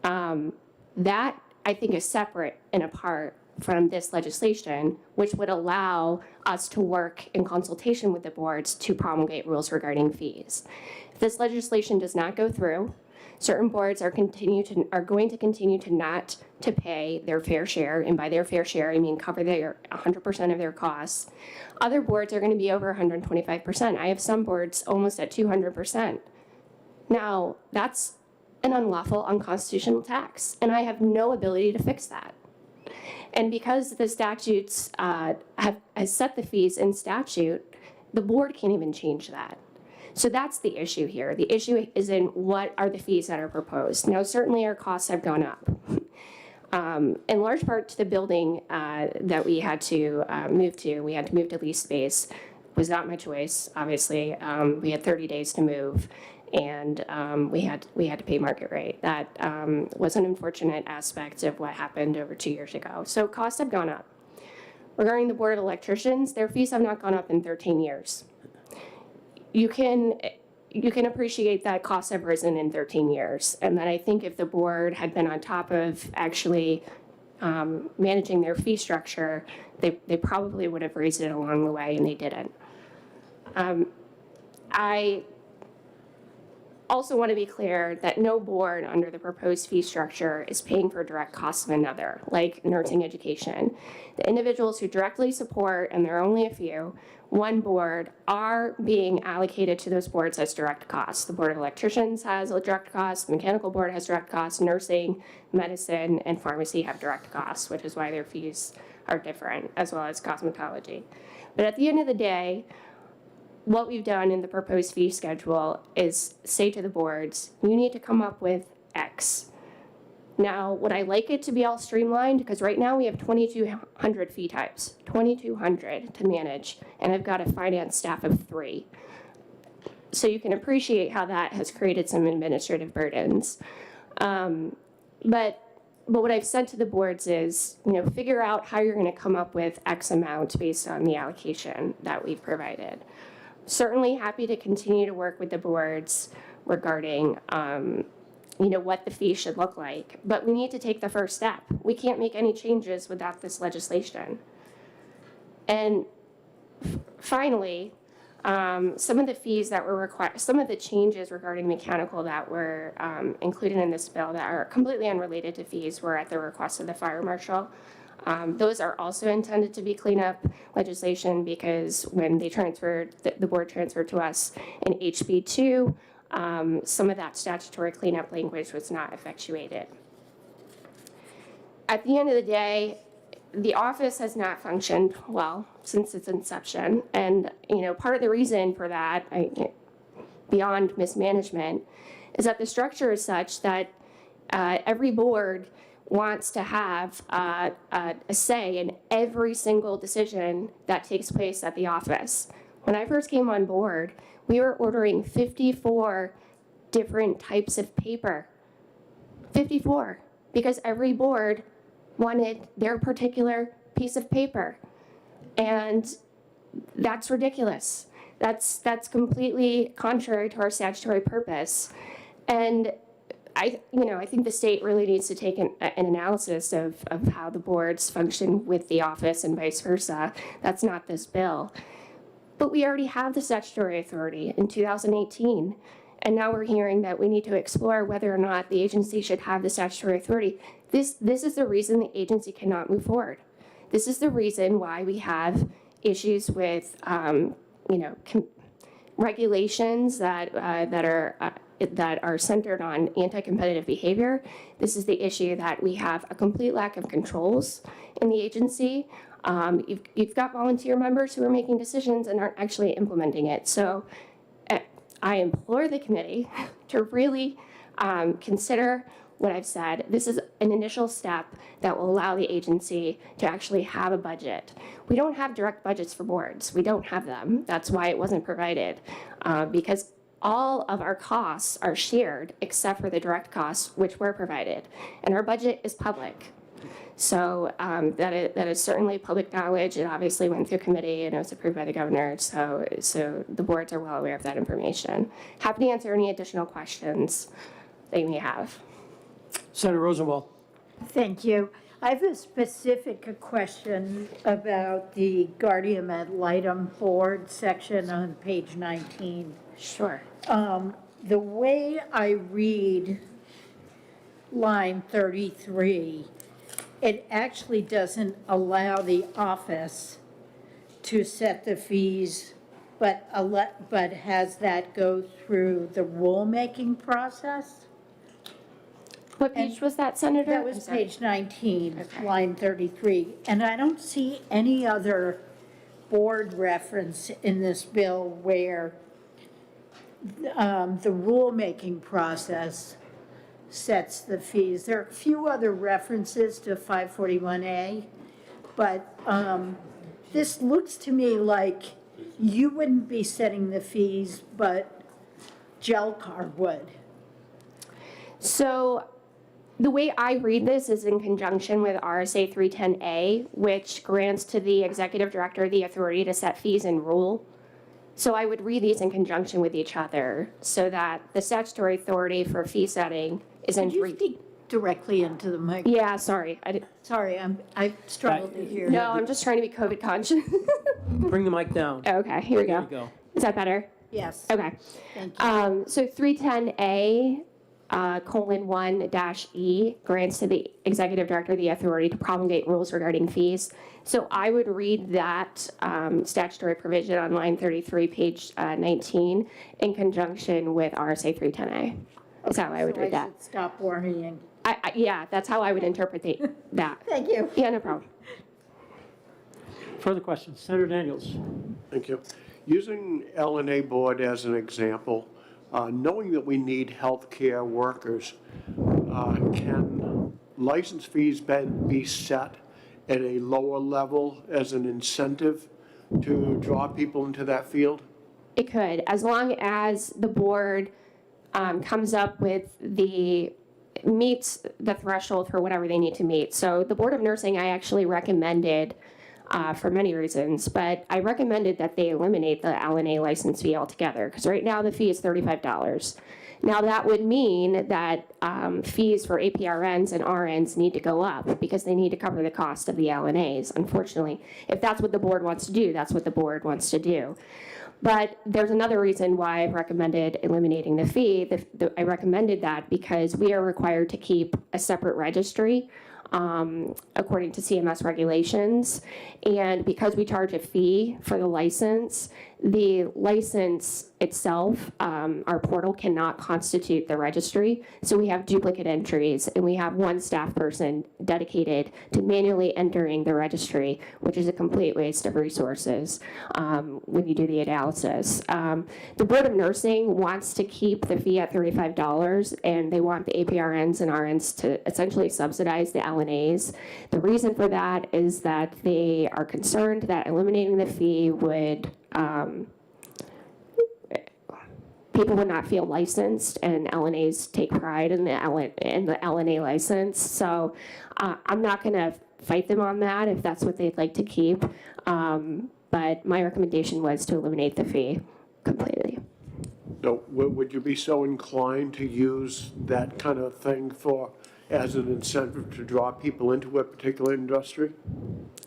That, I think, is separate and apart from this legislation, which would allow us to work in consultation with the boards to promulgate rules regarding fees. If this legislation does not go through, certain boards are going to continue to not to pay their fair share, and by their fair share, I mean cover their 100% of their costs. Other boards are going to be over 125%. I have some boards almost at 200%. Now, that's an unlawful, unconstitutional tax, and I have no ability to fix that. And because the statutes have set the fees in statute, the board can't even change that. So that's the issue here. The issue is in what are the fees that are proposed. Now, certainly our costs have gone up. In large part to the building that we had to move to. We had to move to leased space. It was not my choice, obviously. We had 30 days to move, and we had to pay market rate. That was an unfortunate aspect of what happened over 2 years ago. So costs have gone up. Regarding the Board of Electricians, their fees have not gone up in 13 years. You can appreciate that costs have risen in 13 years, and that I think if the board had been on top of actually managing their fee structure, they probably would have raised it along the way, and they didn't. I also want to be clear that no board under the proposed fee structure is paying for direct costs of another, like nursing education. The individuals who directly support, and there are only a few, one board are being allocated to those boards as direct costs. The Board of Electricians has a direct cost, the Mechanical Board has direct costs, nursing, medicine, and pharmacy have direct costs, which is why their fees are different, as well as cosmetology. But at the end of the day, what we've done in the proposed fee schedule is say to the boards, you need to come up with X. Now, would I like it to be all streamlined? Because right now we have 2,200 fee types, 2,200 to manage, and I've got a finance staff of 3. So you can appreciate how that has created some administrative burdens. But what I've said to the boards is, figure out how you're going to come up with X amount based on the allocation that we've provided. Certainly happy to continue to work with the boards regarding what the fee should look like, but we need to take the first step. We can't make any changes without this legislation. And Finally, some of the fees that were required, some of the changes regarding mechanical that were included in this bill that are completely unrelated to fees were at the request of the fire marshal. Those are also intended to be cleanup legislation because when they transferred, the board transferred to us in HB2, some of that statutory cleanup language was not effectuated. At the end of the day, the office has not functioned well since its inception. And, part of the reason for that, beyond mismanagement, is that the structure is such that every board wants to have a say in every single decision that takes place at the office. When I first came on board, we were ordering 54 different types of paper. 54, because every board wanted their particular piece of paper. And that's ridiculous. That's completely contrary to our statutory purpose. And I think the state really needs to take an analysis of how the boards function with the office and vice versa. That's not this bill. But we already have the statutory authority in 2018. And now we're hearing that we need to explore whether or not the agency should have the statutory authority. This is the reason the agency cannot move forward. This is the reason why we have issues with, regulations that are centered on anti-competitive behavior. This is the issue that we have a complete lack of controls in the agency. You've got volunteer members who are making decisions and aren't actually implementing it. So I implore the committee to really consider what I've said. This is an initial step that will allow the agency to actually have a budget. We don't have direct budgets for boards. We don't have them. That's why it wasn't provided, because all of our costs are shared except for the direct costs, which were provided. And our budget is public. So that is certainly public knowledge. It obviously went through committee and it was approved by the governor. So the boards are well aware of that information. Happy to answer any additional questions they may have.
Senator Rosenwald.
Thank you. I have a specific question about the Guardian ad litem board section on page 19.
Sure.
The way I read line 33, it actually doesn't allow the office to set the fees, but has that go through the rulemaking process?
What page was that, Senator?
That was page 19, okay. Line 33. And I don't see any other board reference in this bill where the rulemaking process sets the fees. There are a few other references to 541A, but this looks to me like you wouldn't be setting the fees, but GELCAR would.
So the way I read this is in conjunction with RSA 310A, which grants to the executive director the authority to set fees and rule. So I would read these in conjunction with each other so that the statutory authority for fee setting is in.
Could you speak directly into the mic?
Yeah, sorry.
Sorry, I struggled to hear.
No, I'm just trying to be COVID conscious.
Bring the mic down.
Okay, here we go.
There you go.
Is that better?
Yes.
Okay.
Thank you.
So 310A, :1-E grants to the executive director the authority to promulgate rules regarding fees. So I would read that statutory provision on line 33, page 19, in conjunction with RSA 310A. That's how I would read that.
I should stop worrying.
Yeah, that's how I would interpret that.
Thank you.
Yeah, no problem.
Further questions? Senator Daniels.
Thank you. Using L&A board as an example, knowing that we need healthcare workers, can license fees be set at a lower level as an incentive to draw people into that field?
It could, as long as the board comes up with meets the threshold for whatever they need to meet. So the Board of Nursing, I actually recommended, for many reasons, but I recommended that they eliminate the LNA license fee altogether, because right now the fee is $35. Now, that would mean that fees for APRNs and RNs need to go up because they need to cover the cost of the LNAs, unfortunately. If that's what the board wants to do, that's what the board wants to do. But there's another reason why I've recommended eliminating the fee. I recommended that because we are required to keep a separate registry according to CMS regulations. And because we charge a fee for the license itself, our portal cannot constitute the registry. So we have duplicate entries, and we have one staff person dedicated to manually entering the registry, which is a complete waste of resources when you do the analysis. The Board of Nursing wants to keep the fee at $35, and they want the APRNs and RNs to essentially subsidize the LNAs. The reason for that is that they are concerned that eliminating the fee would people would not feel licensed, and LNAs take pride in the LNA license. So I'm not going to fight them on that if that's what they'd like to keep. But my recommendation was to eliminate the fee completely.
So would you be so inclined to use that kind of thing as an incentive to draw people into a particular industry?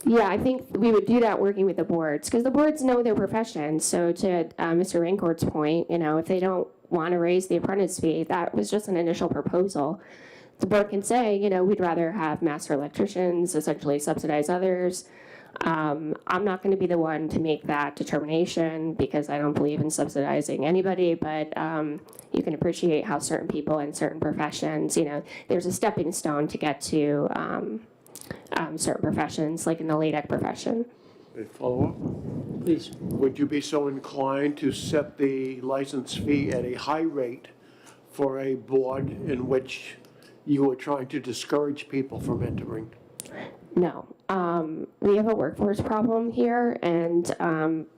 Yeah, I think we would do that working with the boards, because the boards know their profession. So to Mr. Rancourt's point, if they don't want to raise the apprentice fee, that was just an initial proposal. The board can say, we'd rather have master electricians essentially subsidize others. I'm not going to be the one to make that determination because I don't believe in subsidizing anybody, but you can appreciate how certain people in certain professions, there's a stepping stone to get to certain professions, like in the LATEC profession.
A follow-up?
Please.
Would you be so inclined to set the license fee at a high rate for a board in which you were trying to discourage people from entering?
No. We have a workforce problem here, and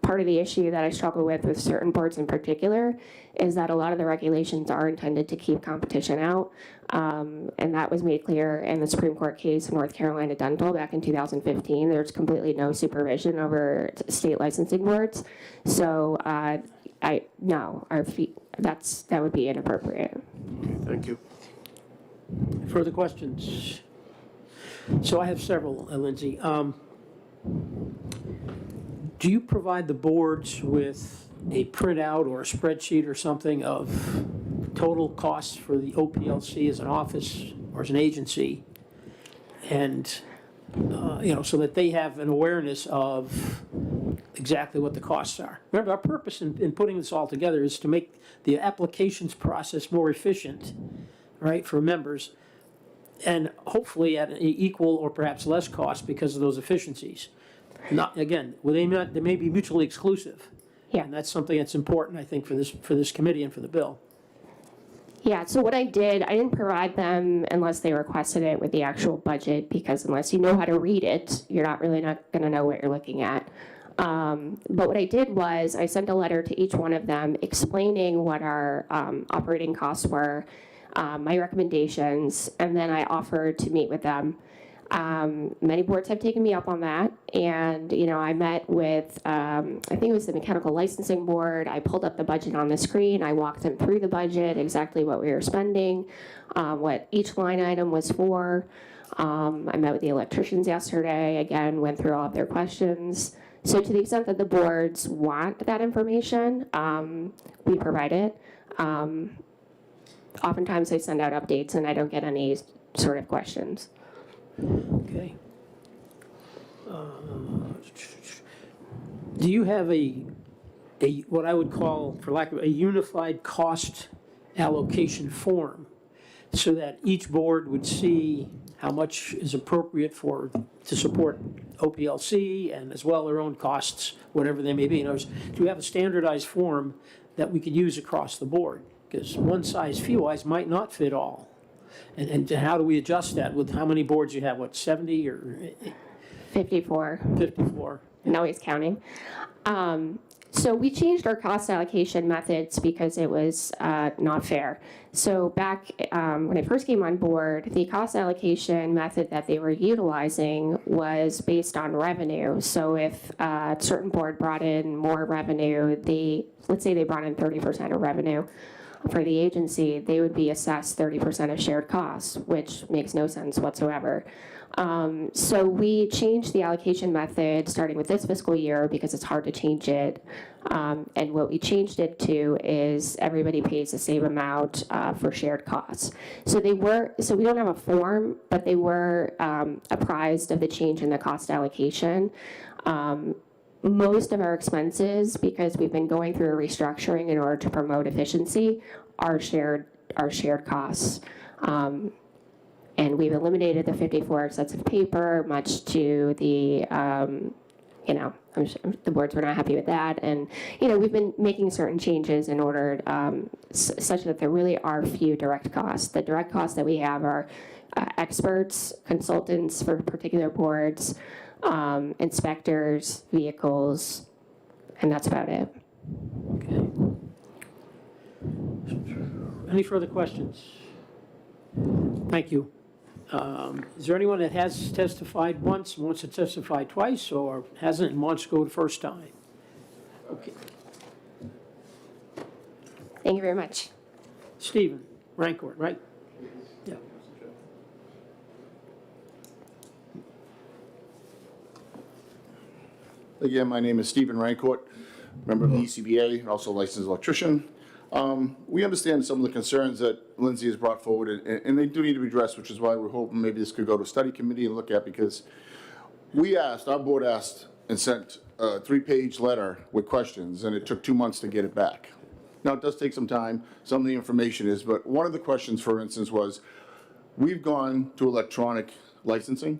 part of the issue that I struggle with certain boards in particular is that a lot of the regulations are intended to keep competition out, and that was made clear in the Supreme Court case of North Carolina Dental back in 2015. There's completely no supervision over state licensing boards, so our fee, that would be inappropriate.
Okay, thank you.
Further questions? So I have several, Lindsay. Do you provide the boards with a printout or a spreadsheet or something of total costs for the OPLC as an office or as an agency? And, so that they have an awareness of exactly what the costs are. Remember, our purpose in putting this all together is to make the applications process more efficient, right, for members, and hopefully at an equal or perhaps less cost because of those efficiencies. Again, they may be mutually exclusive.
Yeah.
And that's something that's important, I think, for this committee and for the bill.
Yeah, so what I didn't provide them unless they requested it with the actual budget, because unless you know how to read it, you're not going to know what you're looking at. But what I did was I sent a letter to each one of them explaining what our operating costs were, my recommendations, and then I offered to meet with them. Many boards have taken me up on that, and I met with I think it was the Mechanical Licensing Board. I pulled up the budget on the screen. I walked them through the budget, exactly what we were spending, what each line item was for. I met with the electricians yesterday, again, went through all of their questions. So to the extent that the boards want that information, we provide it. Oftentimes they send out updates and I don't get any sort of questions.
Okay. Do you have a what I would call, for lack of a unified cost allocation form, so that each board would see how much is appropriate to support OPLC and as well their own costs, whatever they may be? In other words, do you have a standardized form that we could use across the board? Because one size fee-wise might not fit all. And how do we adjust that with how many boards you have? What, 70 or?
54.
54.
No, he's counting. So we changed our cost allocation methods because it was not fair. So back when I first came on board, the cost allocation method that they were utilizing was based on revenue. So if a certain board brought in more revenue, let's say they brought in 30% of revenue, for the agency, they would be assessed 30% of shared costs, which makes no sense whatsoever. So we changed the allocation method starting with this fiscal year because it's hard to change it. And what we changed it to is everybody pays the same amount for shared costs. So we don't have a form, but they were apprised of the change in the cost allocation. Most of our expenses, because we've been going through a restructuring in order to promote efficiency, are shared costs. And we've eliminated the 54 sets of paper, much to the, I'm sure the boards were not happy with that. And, we've been making certain changes in order, such that there really are few direct costs. The direct costs that we have are experts, consultants for particular boards, inspectors, vehicles, and that's about it.
Okay. Any further questions? Thank you. Is there anyone that has testified once, wants to testify twice, or hasn't and wants to go the first time? Okay.
Thank you very much.
Stephen Rancourt, right? Yeah.
Again, my name is Stephen Rancourt, member of the ECBA, and also licensed electrician. We understand some of the concerns that Lindsay has brought forward, and they do need to be addressed, which is why we're hoping maybe this could go to study committee and look at, because our board asked and sent a 3-page letter with questions, and it took 2 months to get it back. Now, it does take some time, some of the information is, but one of the questions, for instance, was, we've gone to electronic licensing.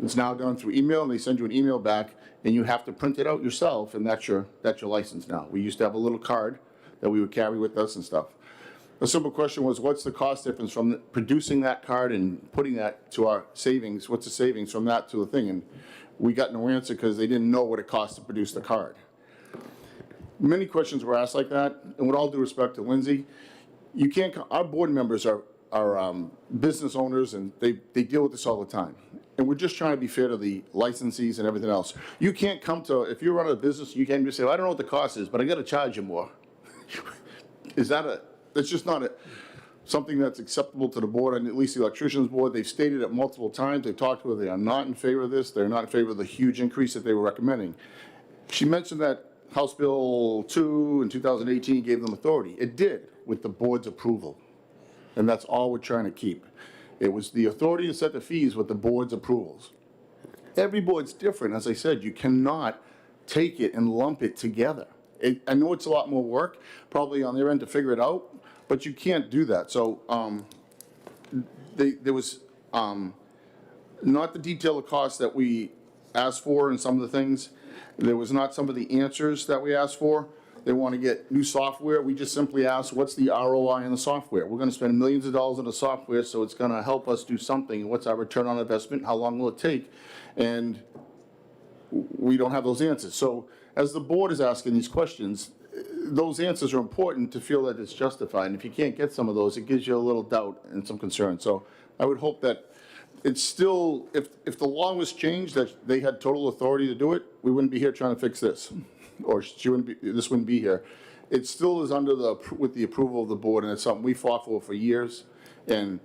It's now done through email, and they send you an email back, and you have to print it out yourself, and that's your license now. We used to have a little card that we would carry with us and stuff. A simple question was, what's the cost difference from producing that card and putting that to our savings? What's the savings from that to the thing? And we got no answer because they didn't know what it cost to produce the card. Many questions were asked like that, and with all due respect to Lindsay, you can't, our board members are business owners, and they deal with this all the time. And we're just trying to be fair to the licensees and everything else. You can't come to, if you run a business, you can't just say, well, I don't know what the cost is, but I got to charge you more. That's just not something that's acceptable to the board, and at least the electricians board. They've stated it multiple times. They've talked to her. They are not in favor of this. They're not in favor of the huge increase that they were recommending. She mentioned that House Bill 2 in 2018 gave them authority. It did, with the board's approval. And that's all we're trying to keep. It was the authority to set the fees with the board's approvals. Every board's different. As I said, you cannot take it and lump it together. I know it's a lot more work, probably on their end to figure it out, but you can't do that. So there was not the detail of costs that we asked for in some of the things. There was not some of the answers that we asked for. They want to get new software. We just simply asked, what's the ROI in the software? We're going to spend millions of dollars on the software, so it's going to help us do something. What's our return on investment? How long will it take? And we don't have those answers. So as the board is asking these questions, those answers are important to feel that it's justified. And if you can't get some of those, it gives you a little doubt and some concern. So I would hope that it's still, if the law was changed, that they had total authority to do it, we wouldn't be here trying to fix this. Or this wouldn't be here. It still is with the approval of the board, and it's something we fought for years, and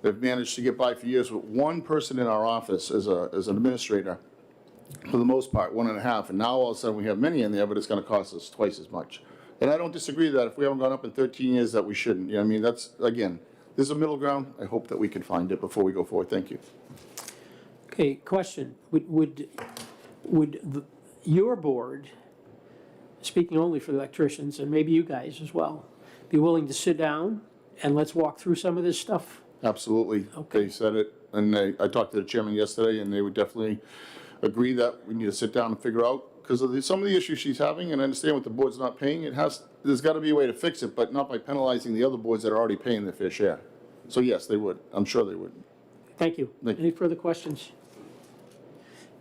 they've managed to get by for years with one person in our office as an administrator, for the most part, 1.5, and now all of a sudden we have many in there, but it's going to cost us twice as much. And I don't disagree that if we haven't gone up in 13 years that we shouldn't. You know what I mean? That's, again, there's a middle ground. I hope that we can find it before we go forward. Thank you.
Okay, question. Would your board, speaking only for the electricians, and maybe you guys as well, be willing to sit down and let's walk through some of this stuff?
Absolutely. Okay. They said it, and I talked to the chairman yesterday, and they would definitely agree that we need to sit down and figure out, because of some of the issues she's having, and I understand what the board's not paying. There's got to be a way to fix it, but not by penalizing the other boards that are already paying their fair share. So yes, they would. I'm sure they would.
Thank you. Any further questions?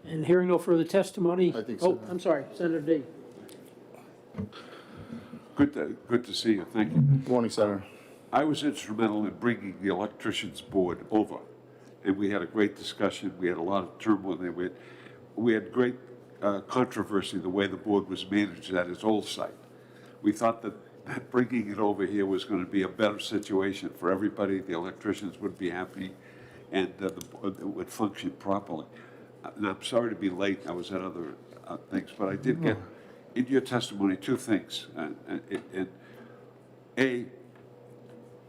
And hearing no further testimony.
I think so.
Oh, I'm sorry, Senator D.
Good to see you. Thank you.
Good morning, Senator.
I was instrumental in bringing the electricians board over, and we had a great discussion. We had a lot of turmoil there. We had great controversy the way the board was managed at its old site. We thought that that bringing it over here was going to be a better situation for everybody. The electricians would be happy, and it would function properly. And I'm sorry to be late. I was at other things, but I did get in your testimony two things. And A,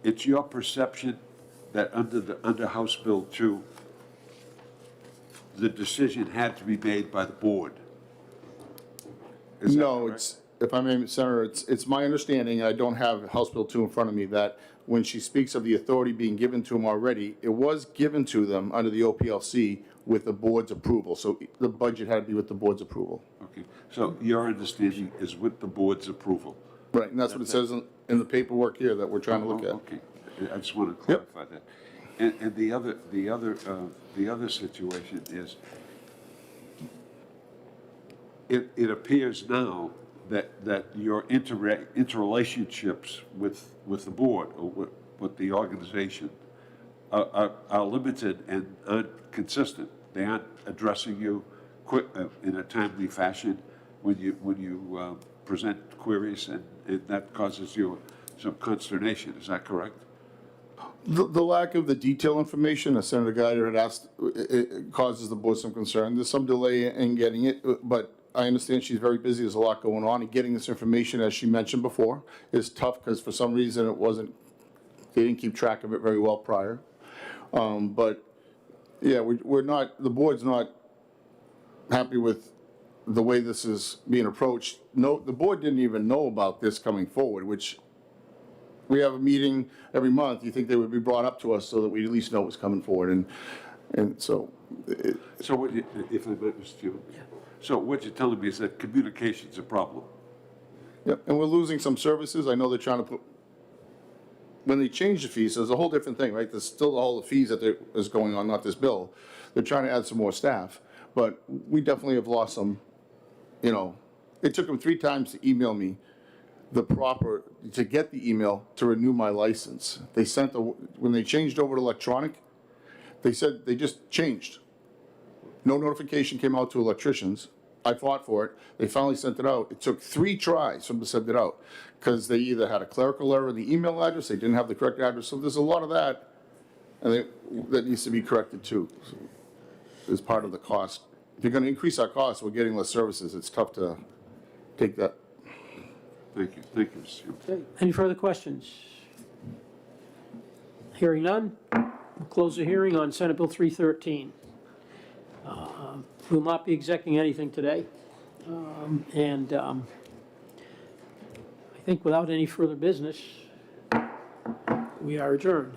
it's your perception that under House Bill 2, the decision had to be made by the board. Is that
No,
correct?
it's, if I may, Senator, it's my understanding, I don't have House Bill 2 in front of me, that when she speaks of the authority being given to them already, it was given to them under the OPLC with the board's approval. So the budget had to be with the board's approval.
Okay, so your understanding is with the board's approval?
Right, and that's what it says in the paperwork here that we're trying to look at.
Okay, I just want to clarify that. And the other situation is, it appears now that your interrelationships with the board or with the organization are limited and aren't consistent. They aren't addressing you quick in a timely fashion when you present queries, and that causes you some consternation. Is that correct?
The lack of the detail information, as Senator Geiger had asked, it causes the board some concern. There's some delay in getting it, but I understand she's very busy. There's a lot going on, and getting this information, as she mentioned before, is tough because for some reason they didn't keep track of it very well prior. But yeah, we're not, the board's not happy with the way this is being approached. No, the board didn't even know about this coming forward, which we have a meeting every month. You think they would be brought up to us so that we at least know what's coming forward, and so.
So what you, if I might, Mr. Chairman, so what you're telling me is that communication's a problem?
Yep, and we're losing some services. I know they're trying to put, when they change the fees, there's a whole different thing, right? There's still all the fees that is going on, not this bill. They're trying to add some more staff, but we definitely have lost some, it took them 3 times to email me to get the email to renew my license. They sent when they changed over to electronic, they said they just changed. No notification came out to electricians. I fought for it. They finally sent it out. It took 3 tries for them to send it out because they either had a clerical error in the email address, they didn't have the correct address. So there's a lot of that, and that needs to be corrected too. As part of the cost. If you're going to increase our costs, we're getting less services. It's tough to take that.
Thank you, Mr. Chairman.
Okay, any further questions? Hearing none, we'll close the hearing on Senate Bill 313. We'll not be executing anything today. I think without any further business, we are adjourned.